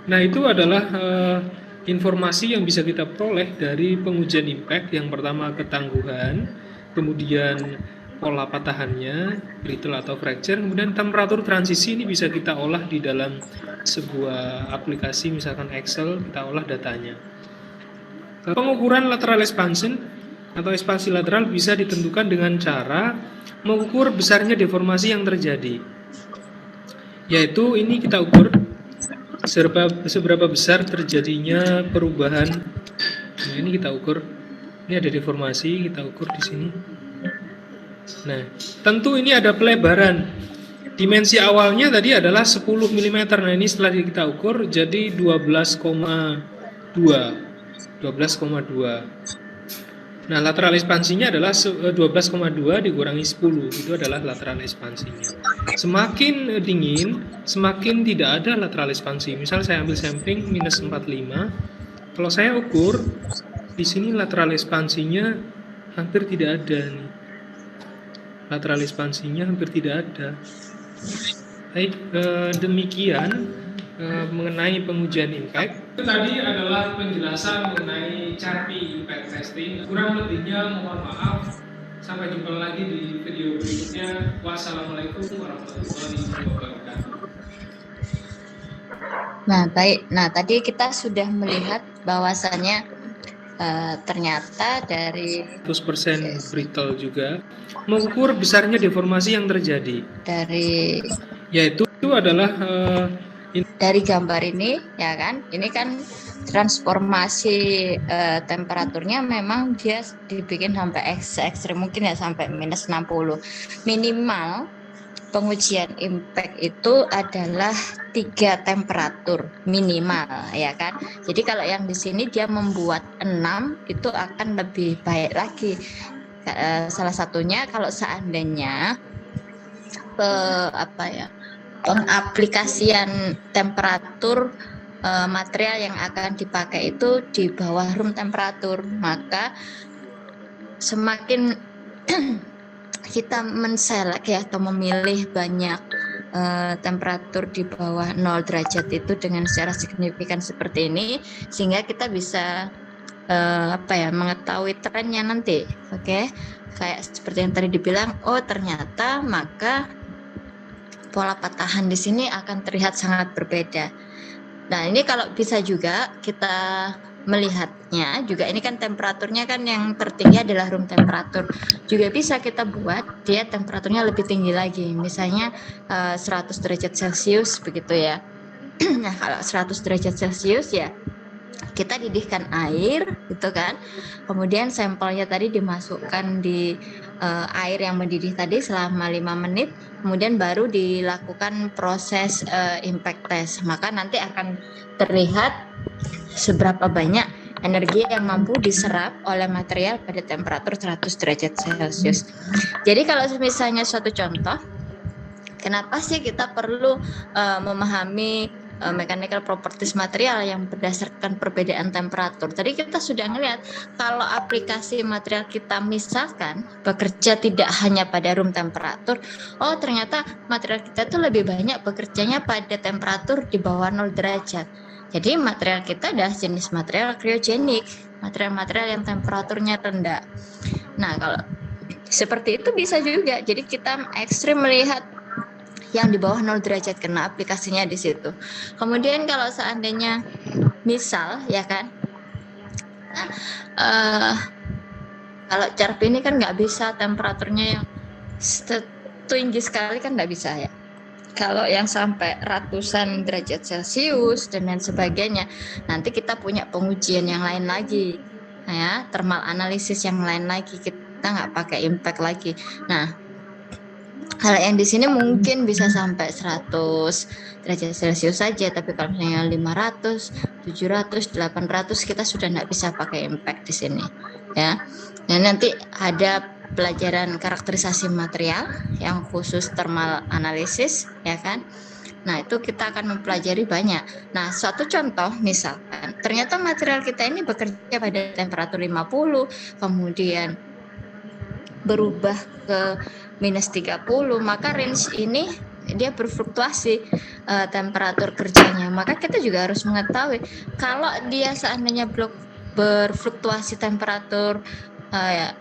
Nah, itu adalah informasi yang bisa kita peroleh dari pengujian impact. Yang pertama ketangguhan, kemudian pola patahannya, brittle atau fracture, kemudian temperatur transisi. Ini bisa kita olah di dalam sebuah aplikasi, misalkan Excel, kita olah datanya. Pengukuran lateral expansion atau ekspansi lateral bisa ditentukan dengan cara mengukur besarnya deformasi yang terjadi. Yaitu ini kita ukur seberapa besar terjadinya perubahan. Nah, ini kita ukur. Ini ada deformasi, kita ukur di sini. Nah, tentu ini ada pelebaran. Dimensi awalnya tadi adalah 10 mm. Nah, ini setelah kita ukur jadi 12,2. Nah, lateral ekspansinya adalah 12,2 dikurangi 10. Itu adalah lateral ekspansinya. Semakin dingin, semakin tidak ada lateral ekspansi. Misal saya ambil sampling minus 45. Kalau saya ukur, di sini lateral ekspansinya hampir tidak ada nih. Lateral ekspansinya hampir tidak ada. Baik, demikian mengenai pengujian impact. Itu tadi adalah penjelasan mengenai CARPI impact testing. Kurang lebihnya mohon maaf. Sampai jumpa lagi di video berikutnya. Wassalamualaikum warahmatullahi wabarakatuh. Nah, baik. Nah, tadi kita sudah melihat bahwasannya ternyata dari 100% brittle juga mengukur besarnya deformasi yang terjadi. Yaitu adalah dari gambar ini, ya kan, ini kan transformasi temperaturnya memang dia dibikin sampai ekstrim mungkin ya, sampai minus 60. Minimal pengujian impact itu adalah 3 temperatur minimal, ya kan. Jadi kalau yang di sini dia membuat 6, itu akan lebih baik lagi. Salah satunya kalau seandainya pengaplikasian temperatur material yang akan dipakai itu di bawah room temperatur, maka semakin kita menselect ya atau memilih banyak temperatur di bawah 0 derajat itu dengan secara signifikan seperti ini, sehingga kita bisa mengetahui trennya nanti. Oke. Kayak seperti yang tadi dibilang, oh ternyata maka pola patahan di sini akan terlihat sangat berbeda. Nah, ini kalau bisa juga kita melihatnya juga, ini kan temperaturnya kan yang tertinggi adalah room temperatur, juga bisa kita buat dia temperaturnya lebih tinggi lagi, misalnya 100 derajat Celcius begitu ya. Nah kalau 100 derajat Celcius ya kita didihkan air gitu kan, kemudian sampelnya tadi dimasukkan di air yang mendidih tadi selama 5 menit, kemudian baru dilakukan proses impact test, maka nanti akan terlihat seberapa banyak energi yang mampu diserap oleh material pada temperatur 100 derajat Celcius. Jadi kalau misalnya suatu contoh, kenapa sih kita perlu memahami mechanical properties material yang berdasarkan perbedaan temperatur? Tadi kita sudah melihat kalau aplikasi material kita misalkan bekerja tidak hanya pada room temperatur, oh ternyata material kita tuh lebih banyak bekerjanya pada temperatur di bawah 0 derajat. Jadi material kita adalah jenis material cryogenik, material-material yang temperaturnya rendah. Nah kalau seperti itu bisa juga, jadi kita ekstrim melihat yang di bawah 0 derajat karena aplikasinya di situ. Kemudian kalau seandainya misal ya kan, kalau CHARP ini kan nggak bisa temperaturnya yang tinggi sekali kan nggak bisa ya. Kalau yang sampai ratusan derajat Celcius dan lain sebagainya, nanti kita punya pengujian yang lain lagi, ya, thermal analisis yang lain lagi, kita nggak pakai impact lagi. Nah, kalau yang di sini mungkin bisa sampai 100 derajat Celcius saja, tapi kalau misalnya 500, 700, 800 kita sudah nggak bisa pakai impact di sini, ya. Dan nanti ada pelajaran karakterisasi material yang khusus thermal analysis, ya kan. Nah itu kita akan mempelajari banyak. Nah suatu contoh misalkan ternyata material kita ini bekerja pada temperatur 50, kemudian berubah ke minus 30, maka range ini dia berfluktuasi temperatur kerjanya. Maka kita juga harus mengetahui kalau dia seandainya berfluktuasi temperatur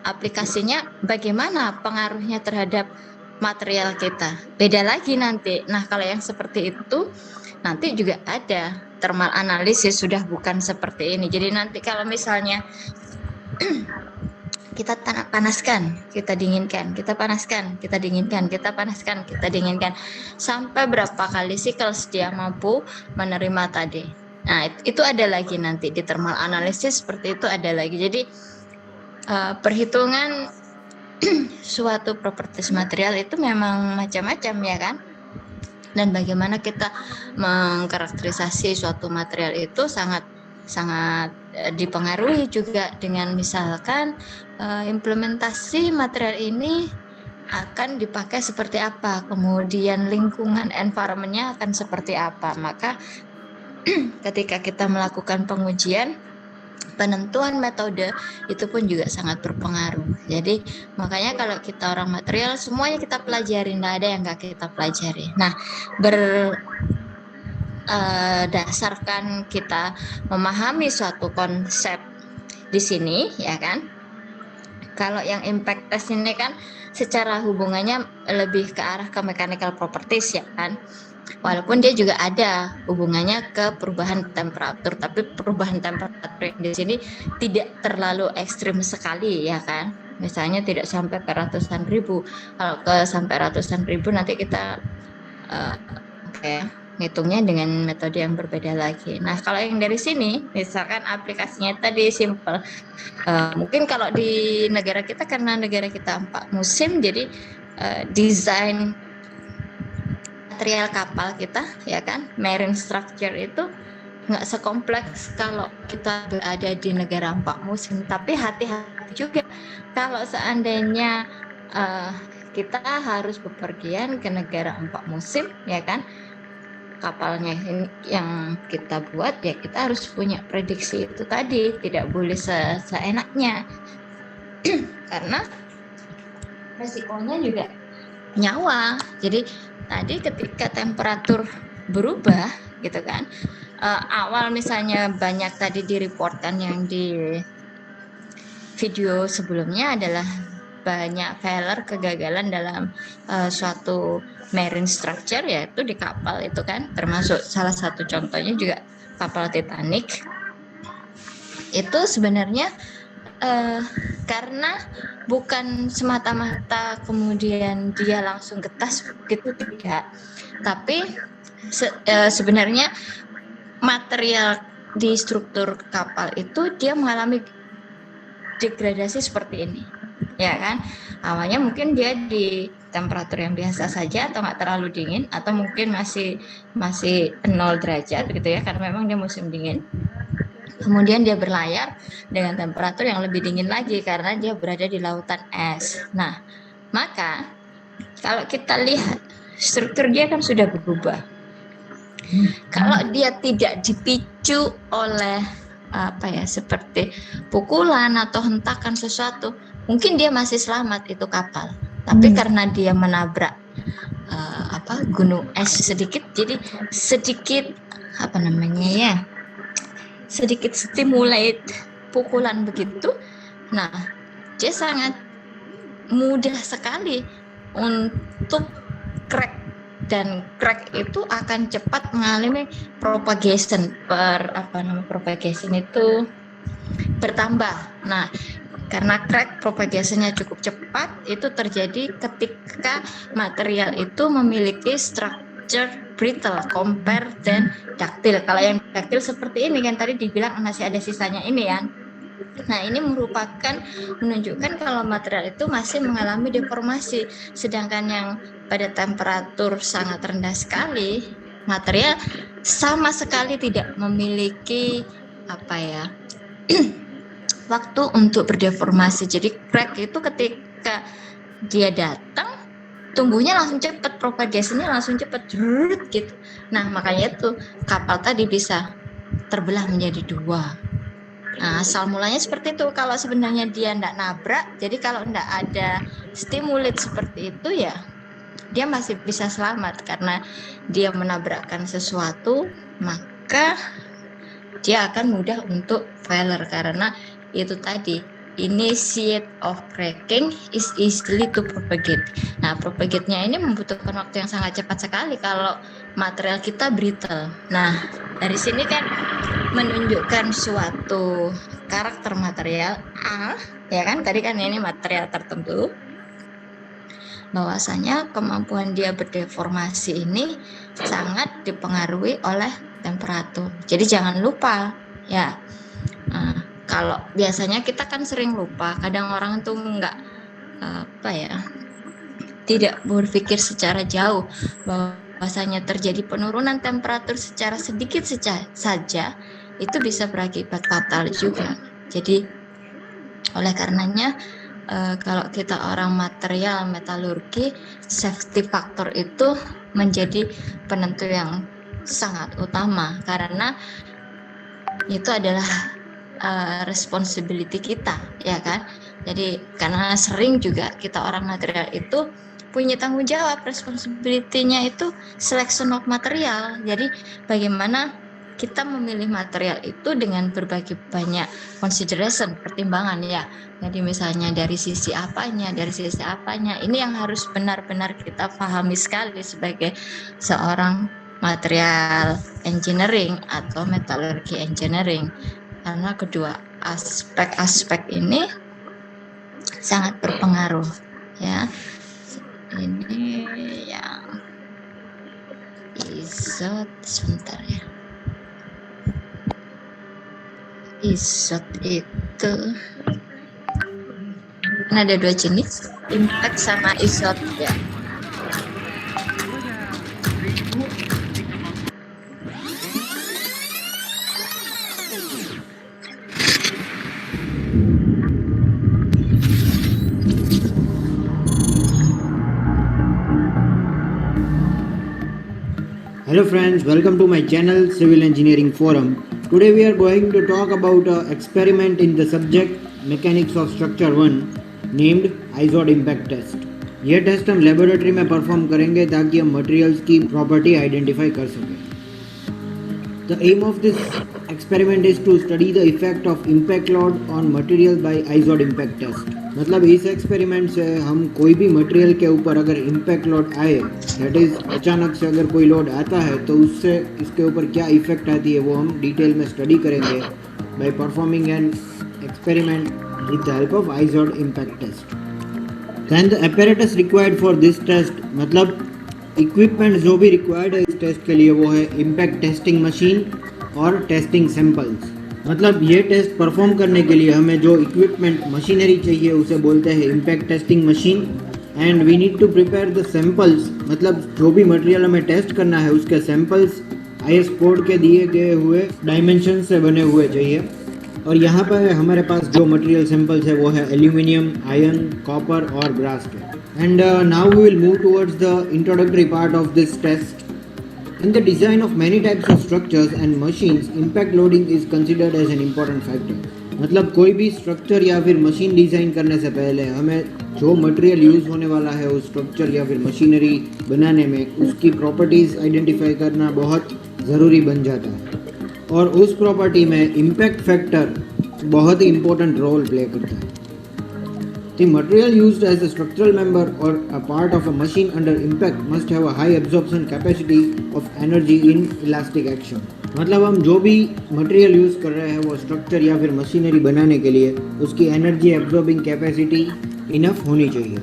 aplikasinya, bagaimana pengaruhnya terhadap material kita. Beda lagi nanti. Nah kalau yang seperti itu nanti juga ada thermal analysis, sudah bukan seperti ini. Jadi nanti kalau misalnya kita panaskan, kita dinginkan, kita panaskan, kita dinginkan, kita panaskan, kita dinginkan, sampai berapa kali siklus dia mampu menerima tadi. Nah itu ada lagi nanti di thermal analysis, seperti itu ada lagi. Jadi perhitungan suatu properties material itu memang macam-macam ya kan, dan bagaimana kita mengkarakterisasi suatu material itu sangat dipengaruhi juga dengan misalkan implementasi material ini akan dipakai seperti apa, kemudian lingkungan environment-nya akan seperti apa. Maka ketika kita melakukan pengujian, penentuan metode itu pun juga sangat berpengaruh. Jadi makanya kalau kita orang material semuanya kita pelajari, tidak ada yang nggak kita pelajari. Nah berdasarkan kita memahami suatu konsep di sini ya kan, kalau yang impact test ini kan secara hubungannya lebih ke arah ke mechanical properties ya kan. Walaupun dia juga ada hubungannya ke perubahan temperatur, tapi perubahan temperatur yang di sini tidak terlalu ekstrim sekali ya kan. Misalnya tidak sampai ke ratusan ribu. Kalau ke sampai ratusan ribu nanti kita ngitungnya dengan metode yang berbeda lagi. Nah kalau yang dari sini, misalkan aplikasinya tadi simple. Mungkin kalau di negara kita, karena negara kita 4 musim, jadi desain material kapal kita ya kan, marine structure itu nggak sekompleks kalau kita berada di negara 4 musim. Tapi hati-hati juga kalau seandainya kita harus bepergian ke negara 4 musim ya kan, kapalnya yang kita buat ya kita harus punya prediksi itu tadi, tidak boleh seenaknya karena resikonya juga nyawa. Jadi tadi ketika temperatur berubah gitu kan, awal misalnya banyak tadi direportkan yang di video sebelumnya adalah banyak failure, kegagalan dalam suatu marine structure, yaitu di kapal itu kan, termasuk salah satu contohnya juga kapal Titanic. itu sebenarnya karena bukan semata-mata kemudian dia langsung getas gitu, tidak, tapi sebenarnya material di struktur kapal itu dia mengalami degradasi seperti ini, ya kan. Awalnya mungkin dia di temperatur yang biasa saja atau nggak terlalu dingin, atau mungkin masih 0 derajat gitu ya, karena memang dia musim dingin. Kemudian dia berlayar dengan temperatur yang lebih dingin lagi karena dia berada di lautan es. Nah, maka kalau kita lihat struktur dia kan sudah berubah. Kalau dia tidak dipicu oleh seperti pukulan atau hentakan sesuatu, mungkin dia masih selamat itu kapal. Tapi karena dia menabrak gunung es sedikit, jadi sedikit sedikit stimulate pukulan begitu. Nah, dia sangat mudah sekali untuk crack, dan crack itu akan cepat mengalami propagation. Propagation itu bertambah. Nah, karena crack propagationnya cukup cepat, itu terjadi ketika material itu memiliki structure brittle compare dan ductile. Kalau yang ductile seperti ini kan tadi dibilang masih ada sisanya ini ya. Nah, ini menunjukkan kalau material itu masih mengalami deformasi, sedangkan yang pada temperatur sangat rendah sekali, material sama sekali tidak memiliki waktu untuk berdeformasi. Jadi crack itu ketika dia datang, tumbuhnya langsung cepat, propagasinya langsung cepat gitu. Nah, makanya itu kapal tadi bisa terbelah menjadi 2. Nah, asal mulanya seperti itu. Kalau sebenarnya dia tidak nabrak, jadi kalau tidak ada stimulit seperti itu ya, dia masih bisa selamat. Karena dia menabrakkan sesuatu, maka dia akan mudah untuk failure. Karena itu tadi, initiate of cracking is easily to propagate. Nah, propagate-nya ini membutuhkan waktu yang sangat cepat sekali kalau material kita brittle. Nah, dari sini kan menunjukkan suatu karakter material A, ya kan? Tadi kan ini material tertentu, bahwasanya kemampuan dia berdeformasi ini sangat dipengaruhi oleh temperatur. Jadi jangan lupa ya. Kalau biasanya kita kan sering lupa, kadang orang tuh tidak berpikir secara jauh bahwasanya terjadi penurunan temperatur secara sedikit saja itu bisa berakibat fatal juga. Jadi oleh karenanya kalau kita orang material metalurgi, safety factor itu menjadi penentu yang sangat utama, karena itu adalah responsibility kita, ya kan. Jadi karena sering juga kita orang material itu punya tanggung jawab, responsibility-nya itu selection of material. Jadi bagaimana kita memilih material itu dengan berbagai banyak consideration, pertimbangan ya. Jadi misalnya dari sisi apanya, ini yang harus benar-benar kita pahami sekali sebagai seorang material engineering atau metallurgy engineering. Karena kedua aspek-aspek ini sangat berpengaruh ya. Ini yang isot, sebentar ya. Isot itu kan ada 2 jenis, impact sama isot ya. Hello friends, welcome to my channel Civil Engineering Forum. Today we are going to talk about an experiment in the subject Mechanics of Structure 1 named IZOD Impact Test. यह टेस्ट हम लेबोरेटरी में परफॉर्म करेंगे ताकि हम मटेरियल्स की property identify कर सकें. The aim of this experiment is to study the effect of impact load on material by IZOD Impact Test. मतलब इस एक्सपेरिमेंट से हम कोई भी मटेरियल के ऊपर अगर इम्पैक्ट लोड आए, दैट इज़ अचानक से अगर कोई लोड आता है तो उससे इसके ऊपर क्या इफेक्ट आती है वो हम डिटेल में स्टडी करेंगे. by performing an experiment with the help of IZOD impact test. Then the apparatus required for this test, मतलब इक्विपमेंट जो भी रिक्वायर्ड है इस टेस्ट के लिए वो है इम्पैक्ट टेस्टिंग मशीन और टेस्टिंग सैंपल्स। मतलब ये टेस्ट परफॉर्म करने के लिए हमें जो इक्विपमेंट मशीनरी चाहिए उसे बोलते हैं impact testing machine. And we need to prepare the samples, मतलब जो भी मटेरियल हमें टेस्ट करना है उसके सैंपल्स IS कोड के दिए गए हुए डायमेंशन से बने हुए चाहिए। और यहाँ पर हमारे पास जो मटेरियल सैंपल्स है वो है एल्यूमिनियम, आयरन, कॉपर और ब्रास के। And now we will move towards the introductory part of this test. In the design of many types of structures and machines, impact loading is considered as an important factor. मतलब कोई भी स्ट्रक्चर या फिर machine design करने से पहले हमें जो मटेरियल यूज़ होने वाला है उस स्ट्रक्चर या फिर मशीनरी बनाने में उसकी प्रॉपर्टीज़ आइडेंटिफाई करना बहुत ज़रूरी बन जाता है। और उस प्रॉपर्टी में इम्पैक्ट फैक्टर बहुत ही इम्पोर्टेंट रोल प्ले करता है। The material used as a structural member or a part of a machine under impact must have a high absorption capacity of energy in elastic action. मतलब हम जो भी material use कर रहे हैं वो स्ट्रक्चर या फिर मशीनरी बनाने के लिए उसकी एनर्जी एब्जॉर्बिंग कैपेसिटी इनफ होनी चाहिए।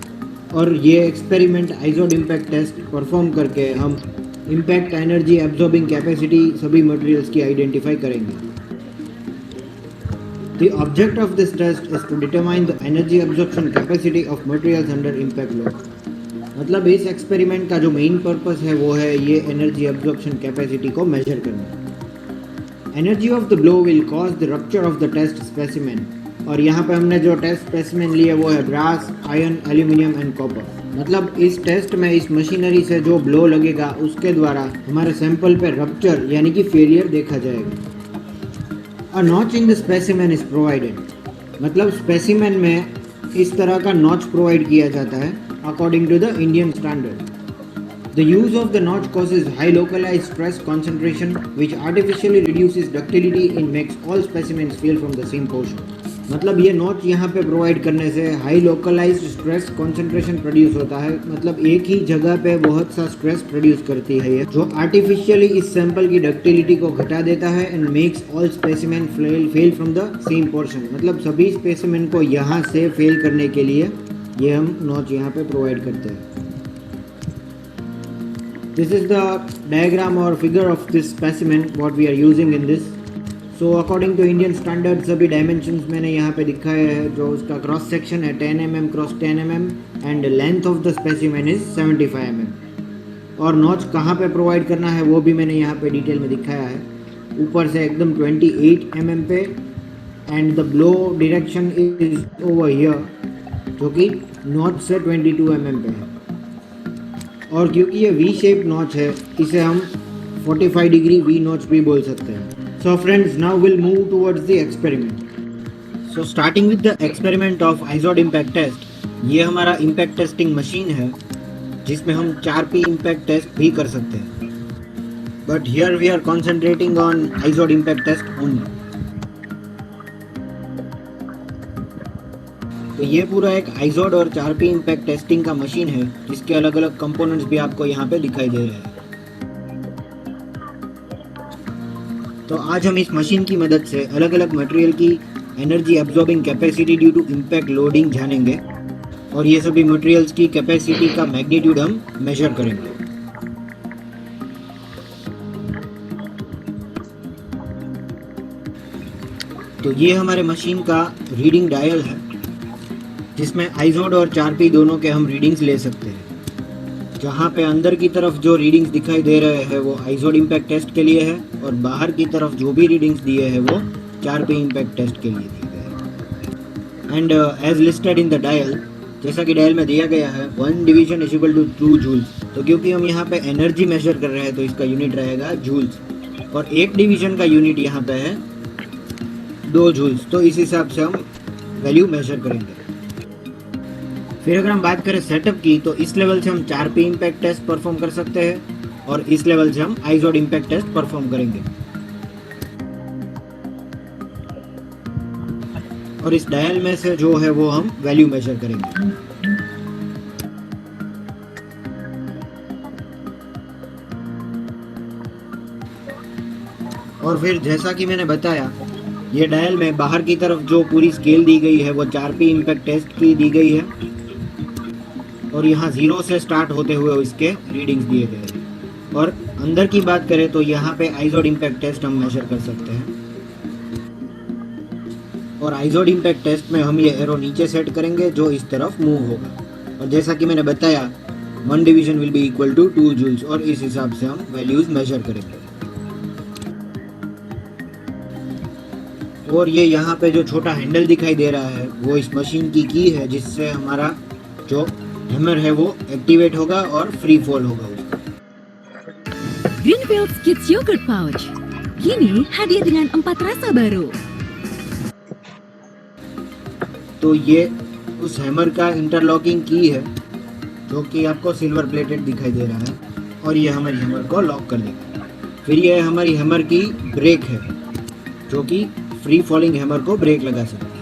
और ये एक्सपेरिमेंट आइजोड इम्पैक्ट टेस्ट परफॉर्म करके हम इम्पैक्ट एनर्जी एब्जॉर्बिंग कैपेसिटी सभी मटेरियल्स की आइडेंटिफाई करेंगे। The object of this test is to determine the energy absorption capacity of materials under impact load. मतलब इस एक्सपेरिमेंट का जो मेन पर्पस है वो है ये एनर्जी एब्जॉर्प्शन कैपेसिटी को मेजर करना। Energy of the blow will cause the rupture of the test specimen. और यहाँ पे हमने जो टेस्ट स्पेसिमेन लिए वो है brass, iron, aluminium and copper. मतलब इस टेस्ट में इस मशीनरी से जो ब्लो लगेगा उसके द्वारा हमारे सैंपल पे रप्चर यानी कि फेलियर देखा जाएगा। A notch in the specimen is provided. मतलब स्पेसिमेन में इस तरह का नॉच प्रोवाइड किया जाता है according to the Indian standard. The use of the notch causes high localized stress concentration which artificially reduces ductility and makes all specimens fail from the same portion. मतलब ये नॉच यहाँ पे प्रोवाइड करने से high localised stress concentration produce होता है। मतलब एक ही जगह पे बहुत सा स्ट्रेस प्रोड्यूस करती है ये, जो आर्टिफिशियली इस सैंपल की डक्टिलिटी को घटा देता है and makes all specimen fell from the same portion. मतलब सभी स्पेसिमेन को यहाँ से फेल करने के लिए ये हम नॉच यहाँ पे प्रोवाइड करते हैं। दिस इज द डायग्राम और figure of this specimen what we are using in this. So according to Indian standard सभी डायमेंशंस मैंने यहाँ पे दिखाए हैं। जो उसका क्रॉस सेक्शन है 10 mm cross 10 mm and length of the specimen is 75 mm। और नॉच कहाँ पे प्रोवाइड करना है वो भी मैंने यहाँ पे डिटेल में दिखाया है। ऊपर से एकदम 28 mm पे and the blow direction is over here जो कि नॉच से 22 mm पे है। और क्योंकि ये वी शेप नॉच है इसे हम 45 डिग्री वी नॉच भी बोल सकते हैं। So friends, now we'll move towards the experiment. So starting with the experiment of IZOD impact test, ये हमारा impact testing machine है जिसमें हम 4P impact test भी कर सकते हैं। But here we are concentrating on IZOD impact test only. तो ये पूरा एक IZOD और 4P impact testing का मशीन है जिसके अलग अलग कंपोनेंट्स भी आपको यहाँ पे दिखाई दे रहे हैं। तो आज हम इस मशीन की मदद से अलग अलग मटेरियल की energy absorbing capacity due to impact loading जानेंगे और ये सभी मटेरियल्स की कैपेसिटी का मैग्नीट्यूड हम मेजर करेंगे। तो ये हमारे मशीन का रीडिंग डायल है जिसमें आइजोड और 4P दोनों के हम रीडिंग्स ले सकते हैं। जहाँ पे अंदर की तरफ जो रीडिंग्स दिखाई दे रहे हैं वो आइजोड इम्पैक्ट टेस्ट के लिए है और बाहर की तरफ जो भी रीडिंग्स दिए हैं वो 4P इम्पैक्ट टेस्ट के लिए दिए गए हैं। And as listed in the dial, जैसा कि डायल में दिया गया है 1 division is equal to 2 joules. तो क्योंकि हम यहाँ पे एनर्जी मेजर कर रहे हैं तो इसका यूनिट रहेगा जूल्स और 1 डिवीजन का यूनिट यहाँ पे है 2 जूल्स। तो इस हिसाब से हम वैल्यू मेजर करेंगे। फिर अगर हम बात करें सेटअप की तो इस लेवल से हम 4P इम्पैक्ट टेस्ट परफॉर्म कर सकते हैं और इस लेवल से हम आइजोड इम्पैक्ट टेस्ट परफॉर्म करेंगे। और इस डायल में से जो है वो हम वैल्यू मेजर करेंगे। और फिर जैसा कि मैंने बताया ये डायल में बाहर की तरफ जो पूरी स्केल दी गई है वो 4P इम्पैक्ट टेस्ट की दी गई है और यहाँ 0 से स्टार्ट होते हुए इसके रीडिंग्स दिए गए हैं। और अंदर की बात करें तो यहाँ पे आइजोड इम्पैक्ट टेस्ट हम मेजर कर सकते हैं और आइजोड इम्पैक्ट टेस्ट में हम ये एरो नीचे सेट करेंगे जो इस तरफ मूव होगा और जैसा कि मैंने बताया 1 division will be equal to 2 joules और इस हिसाब से हम वैल्यूज मेजर करेंगे। और ये यहाँ पे जो छोटा हैंडल दिखाई दे रहा है वो इस मशीन की है जिससे हमारा जो हैमर है वो एक्टिवेट होगा और फ्री फॉल होगा उसका। Greenfields Kids Yogurt Pouch. Kini hadir dengan 4 rasa baru. तो ये उस हैमर का इंटरलॉकिंग की है जो कि आपको सिल्वर प्लेटेड दिखाई दे रहा है और ये हमारी हैमर को लॉक कर देगा। फिर ये हमारी हैमर की ब्रेक है जो कि फ्री फॉलिंग हैमर को ब्रेक लगा सकती है।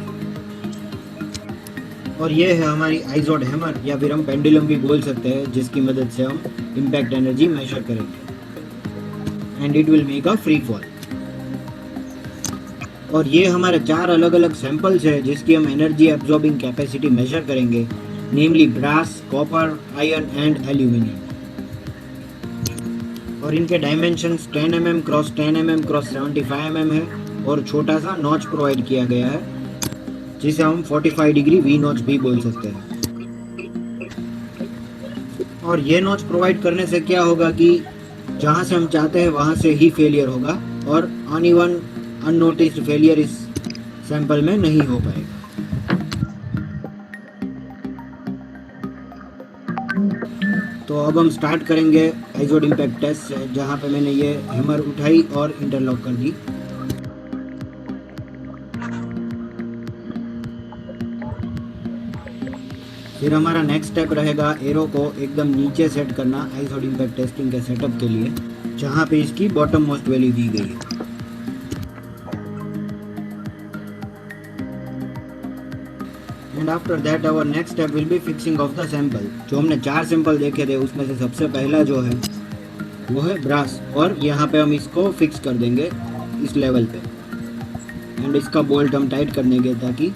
और ये है हमारी आइजोड हैमर या फिर हम पेंडुलम भी बोल सकते हैं जिसकी मदद से हम इम्पैक्ट एनर्जी मेजर करेंगे and it will make a free fall. और ये हमारे 4 अलग अलग सैंपल्स है जिसकी हम एनर्जी एब्जॉर्बिंग कैपेसिटी मेजर करेंगे, namely brass, copper, iron and aluminium. और इनके dimensions 10 mm cross 10 mm cross 75 mm है और छोटा सा नॉच प्रोवाइड किया गया है जिसे हम 45 डिग्री वी नॉच भी बोल सकते हैं। और ये नॉच प्रोवाइड करने से क्या होगा कि जहाँ से हम चाहते हैं वहाँ से ही फेलियर होगा और अनइवन अननोटिस्ड फेलियर इस सैंपल में नहीं हो पाएगा। तो अब हम स्टार्ट करेंगे आइजोड इम्पैक्ट टेस्ट से जहाँ पे मैंने ये हैमर उठाई और इंटरलॉक कर दी। फिर हमारा नेक्स्ट स्टेप रहेगा एरो को एकदम नीचे सेट करना आइजोड इम्पैक्ट टेस्टिंग के सेटअप के लिए जहाँ पे इसकी बॉटम मोस्ट वैल्यू दी गई है। And after that our next step will be fixing of the sample. जो हमने 4 सैंपल देखे थे उसमें से सबसे पहला जो है वो है ब्रास और यहाँ पे हम इसको फिक्स कर देंगे इस लेवल पे एंड इसका बोल्ट हम टाइट कर देंगे ताकि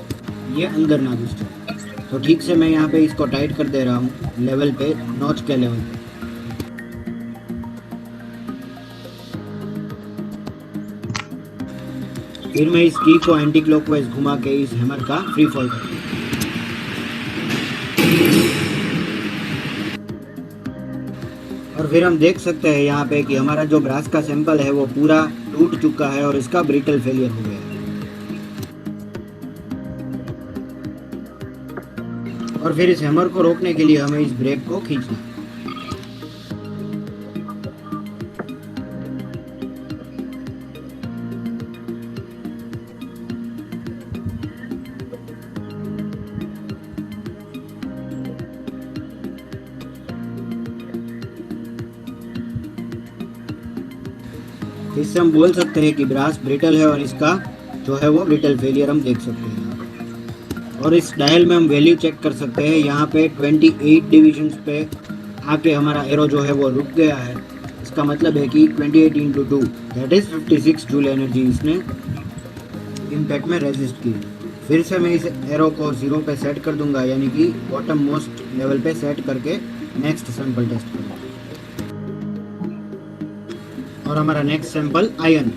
ये अंदर ना घुस जाए। तो ठीक से मैं यहाँ पे इसको टाइट कर दे रहा हूँ लेवल पे, नॉच के लेवल पे। फिर मैं इस की को एंटी क्लॉकवाइज घुमा के इस हैमर का फ्री फॉल करूँगा। और फिर हम देख सकते हैं यहाँ पे कि हमारा जो ब्रास का सैंपल है वो पूरा टूट चुका है और इसका ब्रिटल फेलियर हो गया है। और फिर इस हैमर को रोकने के लिए हमें इस ब्रेक को खींचना है। इससे हम बोल सकते हैं कि ब्रास ब्रिटल है और इसका जो है वो ब्रिटल फेलियर हम देख सकते हैं। और इस डायल में हम वैल्यू चेक कर सकते हैं। यहाँ पे 28 डिविजन्स पे आके हमारा एरो जो है वो रुक गया है। इसका मतलब है कि 28 × 2 दैट इज़ 56 जूल एनर्जी इसने इम्पैक्ट में रेजिस्ट की। फिर से मैं इस एरो को 0 पे सेट कर दूंगा यानी कि बॉटम मोस्ट लेवल पे सेट करके नेक्स्ट सैंपल टेस्ट करूँगा। और हमारा नेक्स्ट सैंपल आयरन।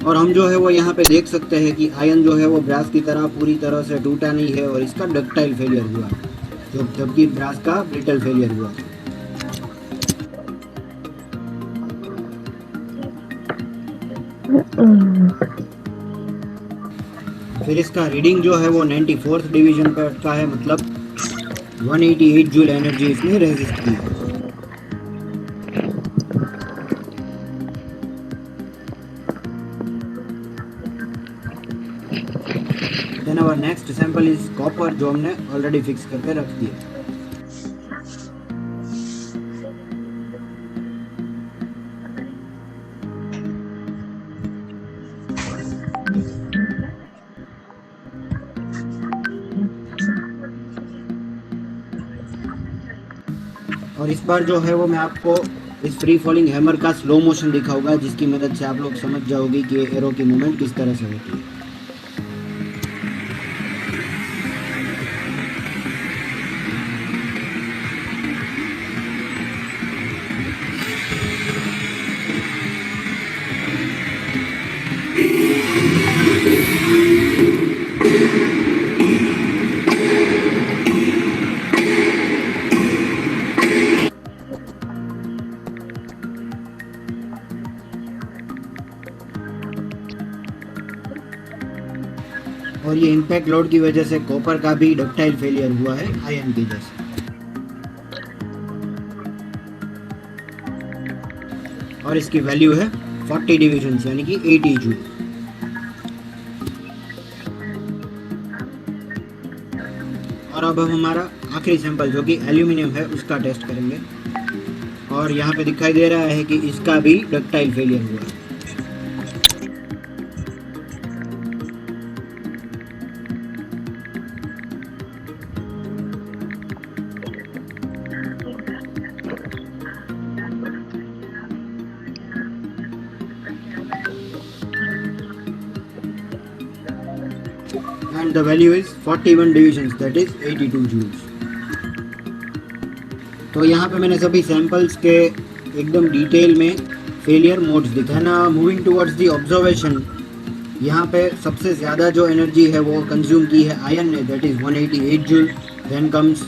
और हम जो है वो यहाँ पे देख सकते हैं कि आयन जो है वो ब्रास की तरह पूरी तरह से टूटा नहीं है और इसका डक्टाइल फेलियर हुआ जबकि ब्रास का ब्रिटल फेलियर हुआ। फिर इसका रीडिंग जो है वो 94th डिवीजन पे का है, मतलब 188 जूल एनर्जी इसने रेजिस्ट की। our next sample is copper, जो हमने ऑलरेडी फिक्स करके रख दिया। और इस बार जो है वो मैं आपको इस फ्री फॉलिंग हैमर का स्लो मोशन दिखाऊंगा, जिसकी मदद से आप लोग समझ जाओगे कि ये एरो की मूवमेंट किस तरह से होती है। और ये इम्पैक्ट लोड की वजह से कॉपर का भी डक्टाइल फेलियर हुआ है आयन की जैसे। और इसकी वैल्यू है 40 डिविजन यानी कि 80 जूल। और अब हम हमारा आखिरी सैंपल जो कि एल्यूमिनियम है उसका टेस्ट करेंगे। और यहाँ पे दिखाई दे रहा है कि इसका भी डक्टाइल फेलियर हुआ है। And the value is 41 divisions, that is 82 joules। तो यहाँ पे मैंने सभी सैंपल्स के एकदम डिटेल में फेलियर मोड्स दिखा ना। मूविंग टुवर्ड्स द ऑब्जर्वेशन, यहाँ पे सबसे ज़्यादा जो एनर्जी है वो कंज्यूम की है आयरन ने, that is 188 joule. Then comes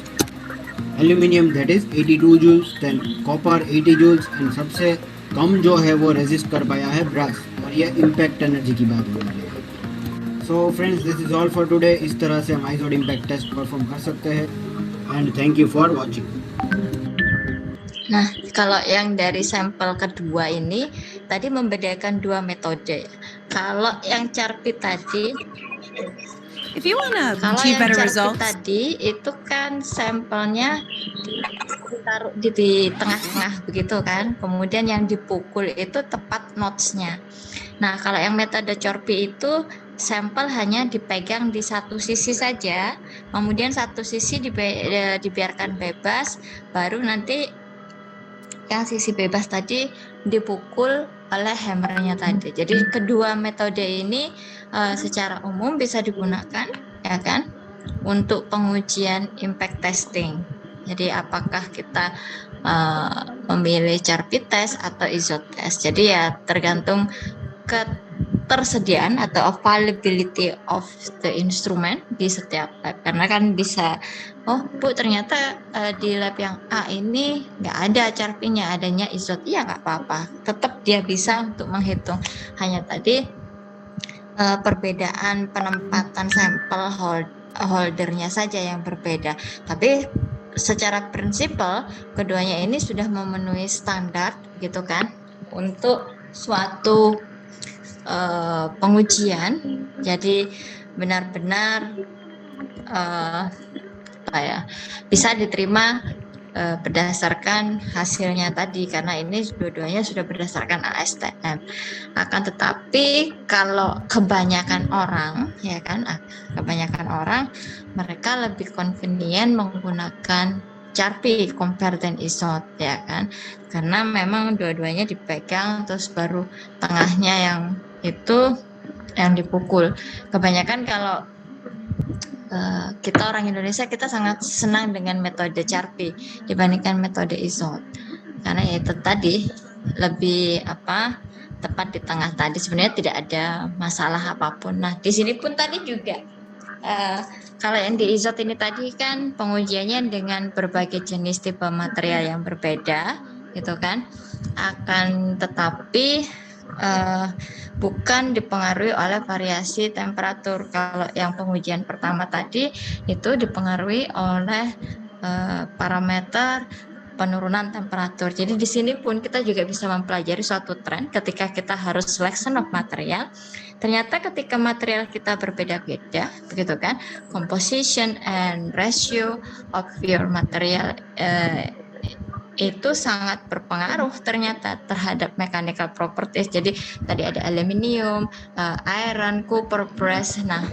aluminium, that is 82 joules. Then copper 80 joules. And सबसे कम जो है वो रेजिस्ट कर पाया है ब्रास। और ये इम्पैक्ट एनर्जी की बात हो रही है। So friends, this is all for today. इस तरह से हम आइजोड इम्पैक्ट टेस्ट परफॉर्म कर सकते हैं। And thank you for watching. Nah, kalau yang dari sampel kedua ini tadi membedakan dua metode. Kalau yang Charpy tadi, If you want to kalau achieve yang better Charpy results, tadi itu kan sampelnya ditaruh di tengah-tengah begitu kan. Kemudian yang dipukul itu tepat notes-nya. Nah, kalau yang metode Charpy itu sampel hanya dipegang di satu sisi saja, kemudian satu sisi dibiarkan bebas, baru nanti yang sisi bebas tadi dipukul oleh hammernya tadi. Jadi kedua metode ini secara umum bisa digunakan, ya kan, untuk pengujian impact testing. Jadi apakah kita memilih Charpy test atau ISO test. Jadi ya tergantung ketersediaan atau availability of the instrument di setiap lab. Karena kan bisa, oh Bu ternyata di lab yang A ini nggak ada Charpy-nya, adanya ISO. Iya nggak apa-apa, tetap dia bisa untuk menghitung. Hanya tadi perbedaan penempatan sampel holdernya saja yang berbeda. Tapi secara prinsipal keduanya ini sudah memenuhi standar gitu kan untuk suatu pengujian. Jadi benar-benar bisa diterima berdasarkan hasilnya tadi, karena ini dua-duanya sudah berdasarkan ASTM. Akan tetapi kalau kebanyakan orang, ya kan, kebanyakan orang mereka lebih convenient menggunakan Charpy compare than ISO, ya kan, karena memang dua-duanya dipegang terus baru tengahnya yang itu yang dipukul. Kebanyakan kalau kita orang Indonesia, kita sangat senang dengan metode Charpy dibandingkan metode ISO, karena ya itu tadi lebih tepat di tengah tadi, sebenarnya tidak ada masalah apapun. Nah di sini pun tadi juga kalau yang di ISO ini tadi kan pengujiannya dengan berbagai jenis tipe material yang berbeda gitu kan, akan tetapi bukan dipengaruhi oleh variasi temperatur. Kalau yang pengujian pertama tadi itu dipengaruhi oleh parameter penurunan temperatur. Jadi di sini pun kita juga bisa mempelajari suatu tren ketika kita harus selection of material. Ternyata ketika material kita berbeda-beda, begitu kan, composition and ratio of your material itu sangat berpengaruh ternyata terhadap mechanical properties. Jadi tadi ada aluminium, iron, copper, brass. Nah,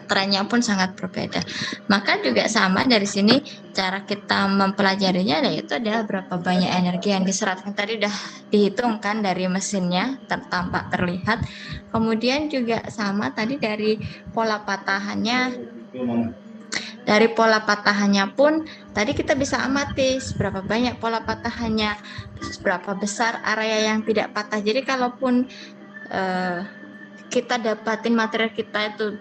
trennya pun sangat berbeda. Maka juga sama dari sini cara kita mempelajarinya, yaitu adalah berapa banyak energi yang diserap. Yang tadi udah dihitungkan dari mesinnya, tampak terlihat. Kemudian juga sama tadi dari pola patahannya. Dari pola patahannya pun tadi kita bisa amati seberapa banyak pola patahannya, seberapa besar area yang tidak patah. Jadi kalaupun kita dapatin material kita itu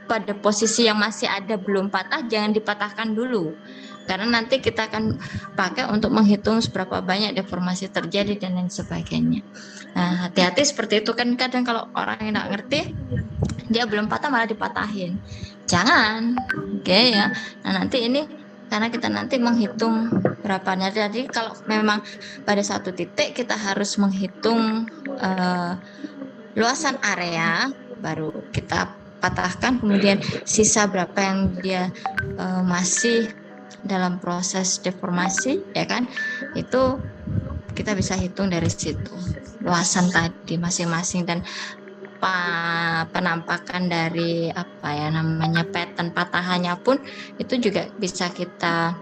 pada posisi yang masih ada belum patah, jangan dipatahkan dulu, karena nanti kita akan pakai untuk menghitung seberapa banyak deformasi terjadi dan lain sebagainya. Nah, hati-hati seperti itu kan, kadang kalau orang yang nggak ngerti, dia belum patah malah dipatahin. Jangan, oke ya. Nah, nanti ini karena kita nanti menghitung berapanya. Jadi kalau memang pada satu titik kita harus menghitung luasan area, baru kita patahkan, kemudian sisa berapa yang dia masih dalam proses deformasi, ya kan, itu kita bisa hitung dari situ luasan tadi masing-masing, dan penampakan dari pattern patahannya pun itu juga bisa kita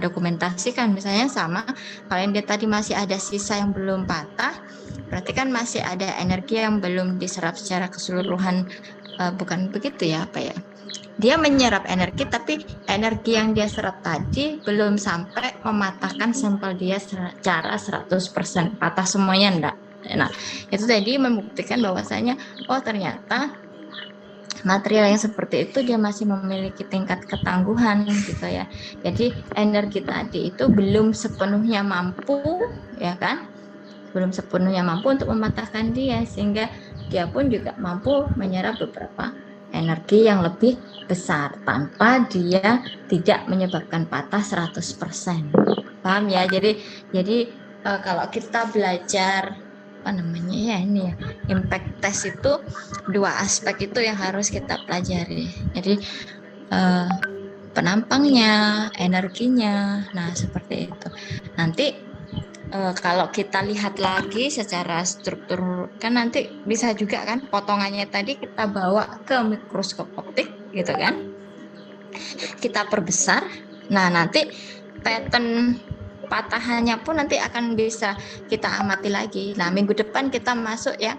dokumentasikan. Misalnya sama, kalau dia tadi masih ada sisa yang belum patah, berarti kan masih ada energi yang belum diserap secara keseluruhan. Bukan begitu ya, dia menyerap energi, tapi energi yang dia serap tadi belum sampai mematahkan sampel dia secara 100% patah semuanya, enggak. Nah, itu tadi membuktikan bahwasanya ternyata material yang seperti itu dia masih memiliki tingkat ketangguhan gitu ya. Jadi energi tadi itu belum sepenuhnya mampu, ya kan, belum sepenuhnya mampu untuk mematahkan dia, sehingga dia pun juga mampu menyerap beberapa energi yang lebih besar tanpa dia tidak menyebabkan patah 100%. Paham ya? Jadi kalau kita belajar impact test itu, dua aspek itu yang harus kita pelajari. Jadi penampangnya, energinya, nah seperti itu. Nanti kalau kita lihat lagi secara struktur, kan nanti bisa juga kan potongannya tadi kita bawa ke mikroskop optik gitu kan, kita perbesar. Nah, nanti pattern patahannya pun nanti akan bisa kita amati lagi. Nah, minggu depan kita masuk ya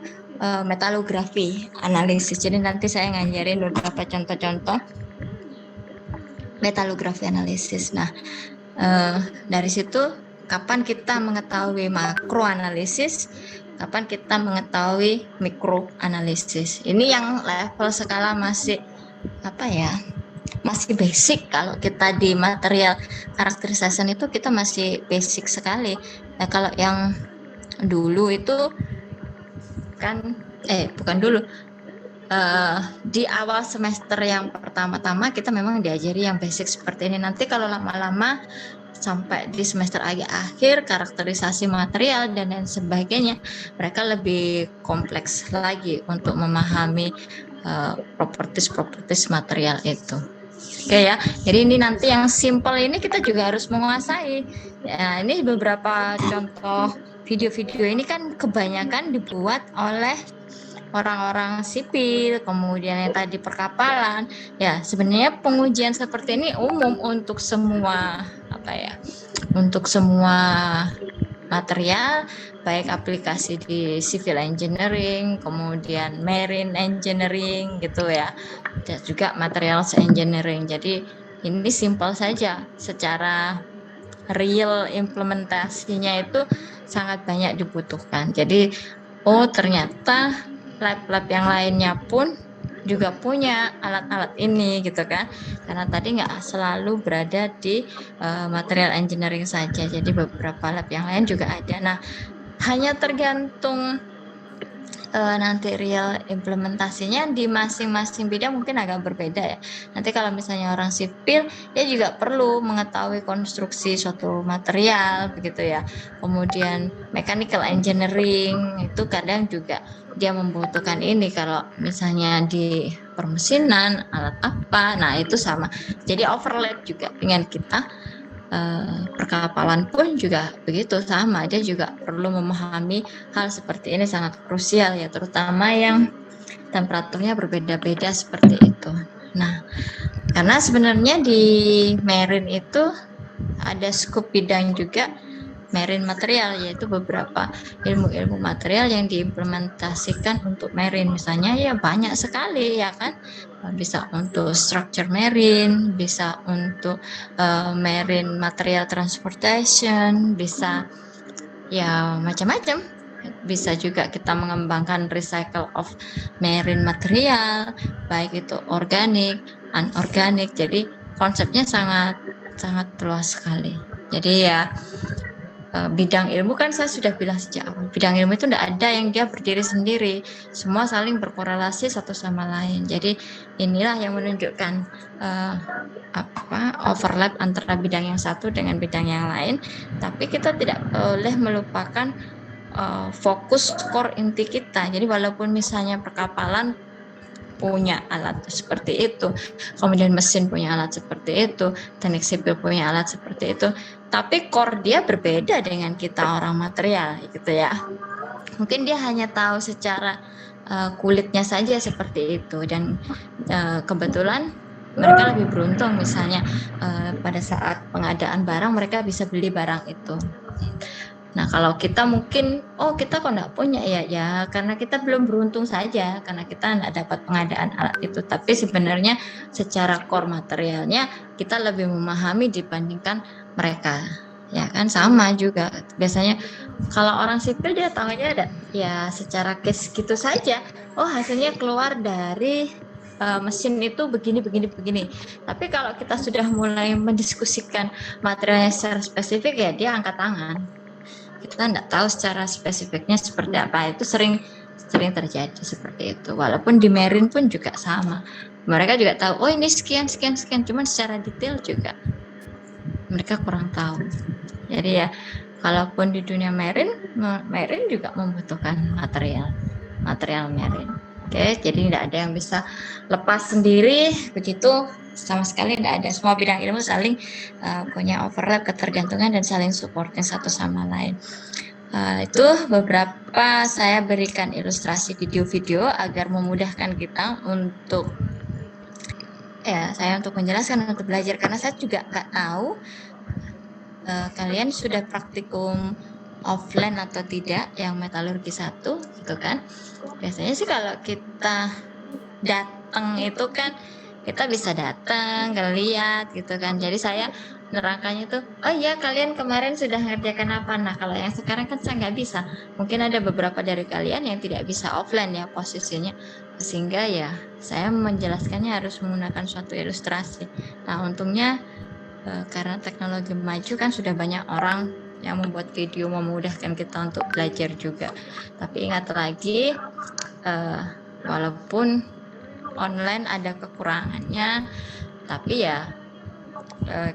metalografi analisis. Jadi nanti saya ngajarin beberapa contoh-contoh metalografi analisis. Nah, dari situ kapan kita mengetahui makroanalisis, kapan kita mengetahui mikroanalisis. Ini yang level skala masih masih basic. Kalau kita di material characterization itu kita masih basic sekali. Nah, kalau yang dulu itu kan bukan dulu, di awal semester yang pertama-tama kita memang diajari yang basic seperti ini. Nanti kalau lama-lama sampai di semester akhir karakterisasi material dan lain sebagainya, mereka lebih kompleks lagi untuk memahami properties material itu. Oke ya, jadi ini nanti yang simple ini kita juga harus menguasai. Ya, ini beberapa contoh video-video ini kan kebanyakan dibuat oleh orang-orang sipil, kemudian yang tadi perkapalan. Ya, sebenarnya pengujian seperti ini umum untuk semua untuk semua material, baik aplikasi di civil engineering, kemudian marine engineering gitu ya, dan juga materials engineering. Jadi ini simple saja, secara real implementasinya itu sangat banyak dibutuhkan. Jadi ternyata lab-lab yang lainnya pun juga punya alat-alat ini gitu kan, karena tadi nggak selalu berada di material engineering saja, jadi beberapa lab yang lain juga ada. Nah, hanya tergantung nanti real implementasinya di masing-masing bidang mungkin agak berbeda ya. Nanti kalau misalnya orang sipil, dia juga perlu mengetahui konstruksi suatu material begitu ya. Kemudian mechanical engineering itu kadang juga dia membutuhkan ini, kalau misalnya di permesinan alat apa, nah itu sama. Jadi overlap juga dengan kita. Perkapalan pun juga begitu, sama, dia juga perlu memahami hal seperti ini, sangat krusial ya, terutama yang temperaturnya berbeda-beda seperti itu. Nah, karena sebenarnya di marine itu ada skup bidang juga, marine material, yaitu beberapa ilmu-ilmu material yang diimplementasikan untuk marine. Misalnya ya banyak sekali ya kan, bisa untuk structure marine, bisa untuk marine material transportation, bisa ya macam-macam. Bisa juga kita mengembangkan recycle of marine material, baik itu organik, anorganik. Jadi konsepnya sangat luas sekali. Jadi ya bidang ilmu kan saya sudah bilang sejak awal, bidang ilmu itu tidak ada yang dia berdiri sendiri, semua saling berkorelasi satu sama lain. Jadi inilah yang menunjukkan overlap antara bidang yang satu dengan bidang yang lain. Tapi kita tidak boleh melupakan fokus core inti kita. Jadi walaupun misalnya perkapalan punya alat seperti itu, kemudian mesin punya alat seperti itu, teknik sipil punya alat seperti itu, tapi core dia berbeda dengan kita orang material gitu ya. Mungkin dia hanya tahu secara kulitnya saja seperti itu, dan kebetulan mereka lebih beruntung, misalnya pada saat pengadaan barang mereka bisa beli barang itu. Nah, kalau kita mungkin, kita kok enggak punya ya karena kita belum beruntung saja, karena kita enggak dapat pengadaan alat itu. Tapi sebenarnya secara core materialnya kita lebih memahami dibandingkan mereka. Ya kan, sama juga. Biasanya kalau orang sipil dia tahunya ada ya secara case gitu saja. Hasilnya keluar dari mesin itu begini. Tapi kalau kita sudah mulai mendiskusikan materialnya secara spesifik, ya dia angkat tangan. Kita tidak tahu secara spesifiknya seperti apa. Itu sering terjadi seperti itu. Walaupun di marine pun juga sama. Mereka juga tahu, ini sekian, cuman secara detail juga mereka kurang tahu. Jadi ya, kalaupun di dunia marine juga membutuhkan material marine. Oke, jadi tidak ada yang bisa lepas sendiri begitu, sama sekali tidak ada. Semua bidang ilmu saling punya overlap, ketergantungan, dan saling supporting satu sama lain. Itu beberapa saya berikan ilustrasi video-video agar memudahkan kita untuk saya untuk menjelaskan, untuk belajar, karena saya juga nggak tahu kalian sudah praktikum offline atau tidak yang metalurgi 1 gitu kan. Biasanya sih kalau kita datang itu kan kita bisa datang, lihat gitu kan. Jadi saya nerangkannya tuh, kalian kemarin sudah ngerjakan apa? Nah, kalau yang sekarang kan saya nggak bisa. Mungkin ada beberapa dari kalian yang tidak bisa offline ya posisinya, sehingga ya saya menjelaskannya harus menggunakan suatu ilustrasi. Nah, untungnya karena teknologi maju kan sudah banyak orang yang membuat video memudahkan kita untuk belajar juga. Tapi ingat lagi, walaupun online ada kekurangannya, tapi ya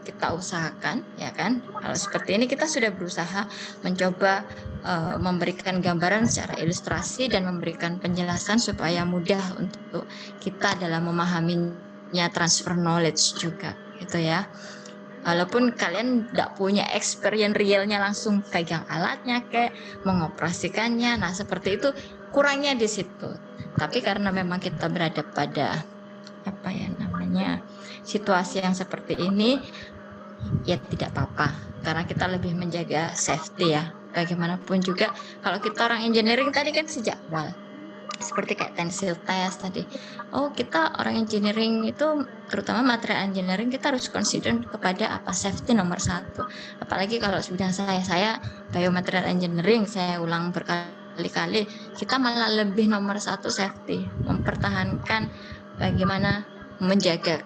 kita usahakan ya kan. Kalau seperti ini kita sudah berusaha mencoba memberikan gambaran secara ilustrasi dan memberikan penjelasan supaya mudah untuk kita dalam memahaminya, transfer knowledge juga gitu ya. Walaupun kalian tidak punya experience realnya langsung pegang alatnya kayak mengoperasikannya, nah seperti itu kurangnya di situ. Tapi karena memang kita berada pada situasi yang seperti ini, ya tidak apa-apa, karena kita lebih menjaga safety ya. Bagaimanapun juga kalau kita orang engineering tadi kan sejak awal, seperti kayak tensil test tadi. Kita orang engineering itu, terutama material engineering, kita harus consider kepada safety nomor 1. Apalagi kalau sudah saya biomaterial engineering, saya ulang berkali-kali, kita malah lebih nomor 1 safety, mempertahankan bagaimana menjaga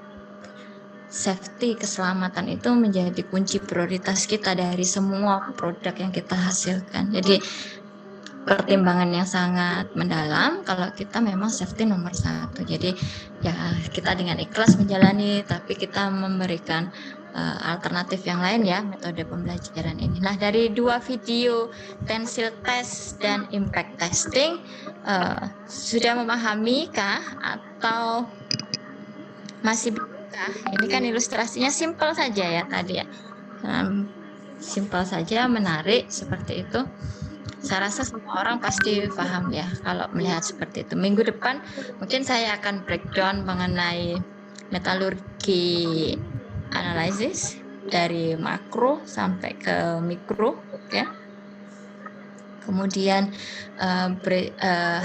safety, keselamatan itu menjadi kunci prioritas kita dari semua produk yang kita hasilkan. Jadi pertimbangan yang sangat mendalam kalau kita memang safety nomor 1. Jadi ya kita dengan ikhlas menjalani, tapi kita memberikan alternatif yang lain ya metode pembelajaran ini. Nah, dari 2 video tensil test dan impact testing sudah memahami kah atau masih bingung kah? Ini kan ilustrasinya simpel saja ya tadi ya. Simpel saja, menarik seperti itu. Saya rasa semua orang pasti paham ya kalau melihat seperti itu. Minggu depan mungkin saya akan breakdown mengenai metalurgi analisis dari makro sampai ke mikro ya. Kemudian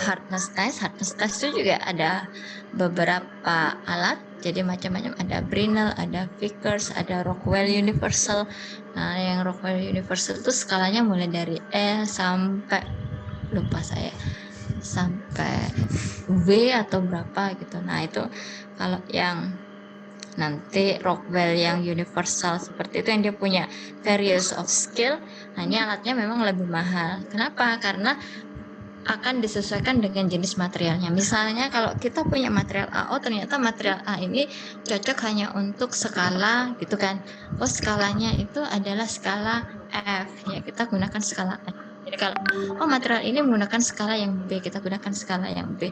hardness test itu juga ada beberapa alat, jadi macam-macam, ada Brinell, ada Vickers, ada Rockwell Universal. Nah, yang Rockwell Universal itu skalanya mulai dari E sampai lupa saya, sampai W atau berapa gitu. Nah, itu kalau yang nanti Rockwell yang universal seperti itu yang dia punya various of skill, nah ini alatnya memang lebih mahal. Kenapa? Karena akan disesuaikan dengan jenis materialnya. Misalnya kalau kita punya material A, oh ternyata material A ini cocok hanya untuk skala gitu kan. Oh skalanya itu adalah skala F, ya kita gunakan skala F. Jadi kalau material ini menggunakan skala yang B, kita gunakan skala yang B.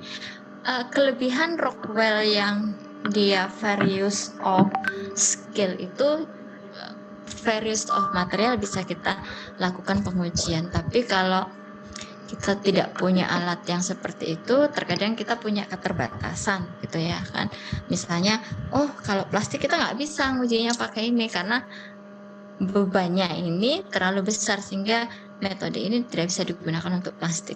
Kelebihan Rockwell yang dia various of skill itu, various of material bisa kita lakukan pengujian. Tapi kalau kita tidak punya alat yang seperti itu, terkadang kita punya keterbatasan gitu ya kan. Misalnya, kalau plastik kita nggak bisa ngujinya pakai ini karena bebannya ini terlalu besar sehingga metode ini tidak bisa digunakan untuk plastik.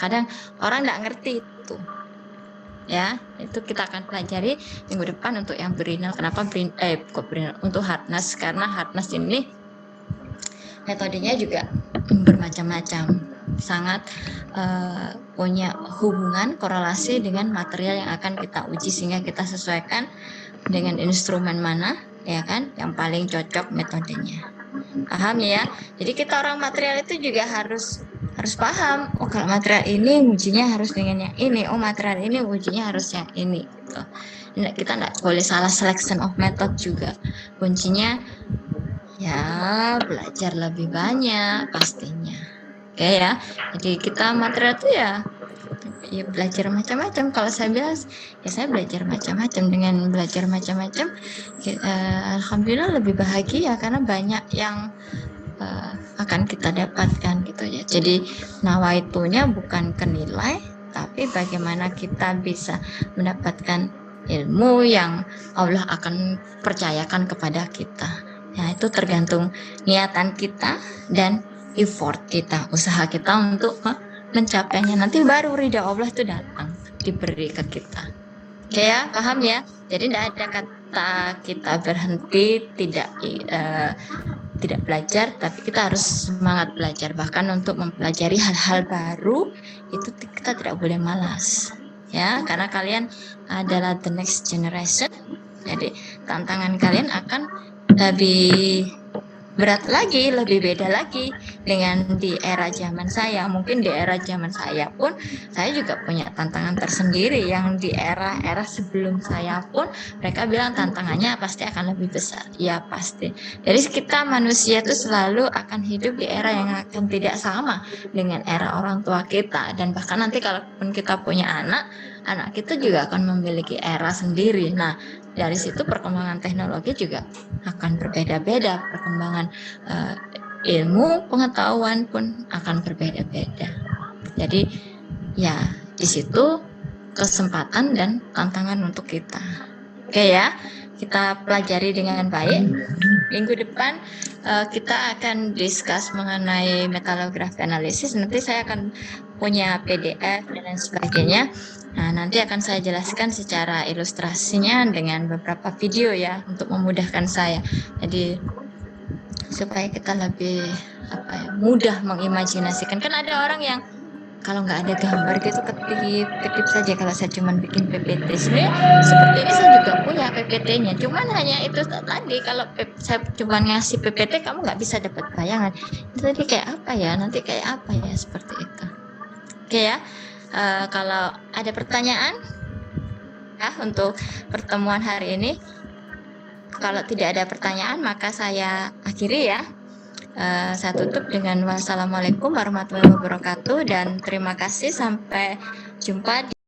Kadang orang nggak ngerti itu. Ya, itu kita akan pelajari minggu depan untuk yang Brinell. Kenapa Brinell? Untuk hardness, karena hardness ini metodenya juga bermacam-macam, sangat punya hubungan korelasi dengan material yang akan kita uji sehingga kita sesuaikan dengan instrumen mana ya kan yang paling cocok metodenya. Paham ya? Jadi kita orang material itu juga harus paham, kalau material ini ujinya harus dengan yang ini, material ini ujinya harus yang ini gitu. Kita nggak boleh salah selection of method juga. Kuncinya ya belajar lebih banyak pastinya. Oke ya. Jadi kita material itu ya belajar macam-macam. Kalau saya bilang ya saya belajar macam-macam. Dengan belajar macam-macam alhamdulillah lebih bahagia karena banyak yang akan kita dapatkan gitu ya. Jadi nawaitunya bukan ke nilai, tapi bagaimana kita bisa mendapatkan ilmu yang Allah akan percayakan kepada kita. Ya, itu tergantung niatan kita dan effort kita, usaha kita untuk mencapainya. Nanti baru ridha Allah itu datang, diberi ke kita. Oke ya, paham ya? Jadi tidak ada kata kita berhenti, tidak belajar, tapi kita harus semangat belajar. Bahkan untuk mempelajari hal-hal baru itu kita tidak boleh malas ya, karena kalian adalah the next generation. Jadi tantangan kalian akan lebih berat lagi, lebih beda lagi dengan di era zaman saya. Mungkin di era zaman saya pun saya juga punya tantangan tersendiri, yang di era sebelum saya pun mereka bilang tantangannya pasti akan lebih besar. Ya pasti. Jadi kita manusia itu selalu akan hidup di era yang akan tidak sama dengan era orang tua kita, dan bahkan nanti kalaupun kita punya anak kita juga akan memiliki era sendiri. Nah, dari situ perkembangan teknologi juga akan berbeda-beda, perkembangan ilmu pengetahuan pun akan berbeda-beda. Jadi ya di situ kesempatan dan tantangan untuk kita. Oke ya, kita pelajari dengan baik. Minggu depan kita akan discuss mengenai metalografi analisis. Nanti saya akan punya PDF dan lain sebagainya. Nah, nanti akan saya jelaskan secara ilustrasinya dengan beberapa video ya, untuk memudahkan saya. Jadi supaya kita lebih mudah mengimajinasikan. Kan ada orang yang kalau nggak ada gambar gitu ketip saja. Kalau saya cuma bikin PPT, sebenarnya seperti ini saya juga punya PPT-nya. Cuman hanya itu tadi, kalau saya cuma ngasih PPT kamu nggak bisa dapat bayangan. Itu tadi kayak apa ya? Nanti kayak apa ya? Seperti itu. Oke ya, kalau ada pertanyaan ya untuk pertemuan hari ini, kalau tidak ada pertanyaan maka saya akhiri ya. Saya tutup dengan wassalamualaikum warahmatullahi wabarakatuh dan terima kasih, sampai jumpa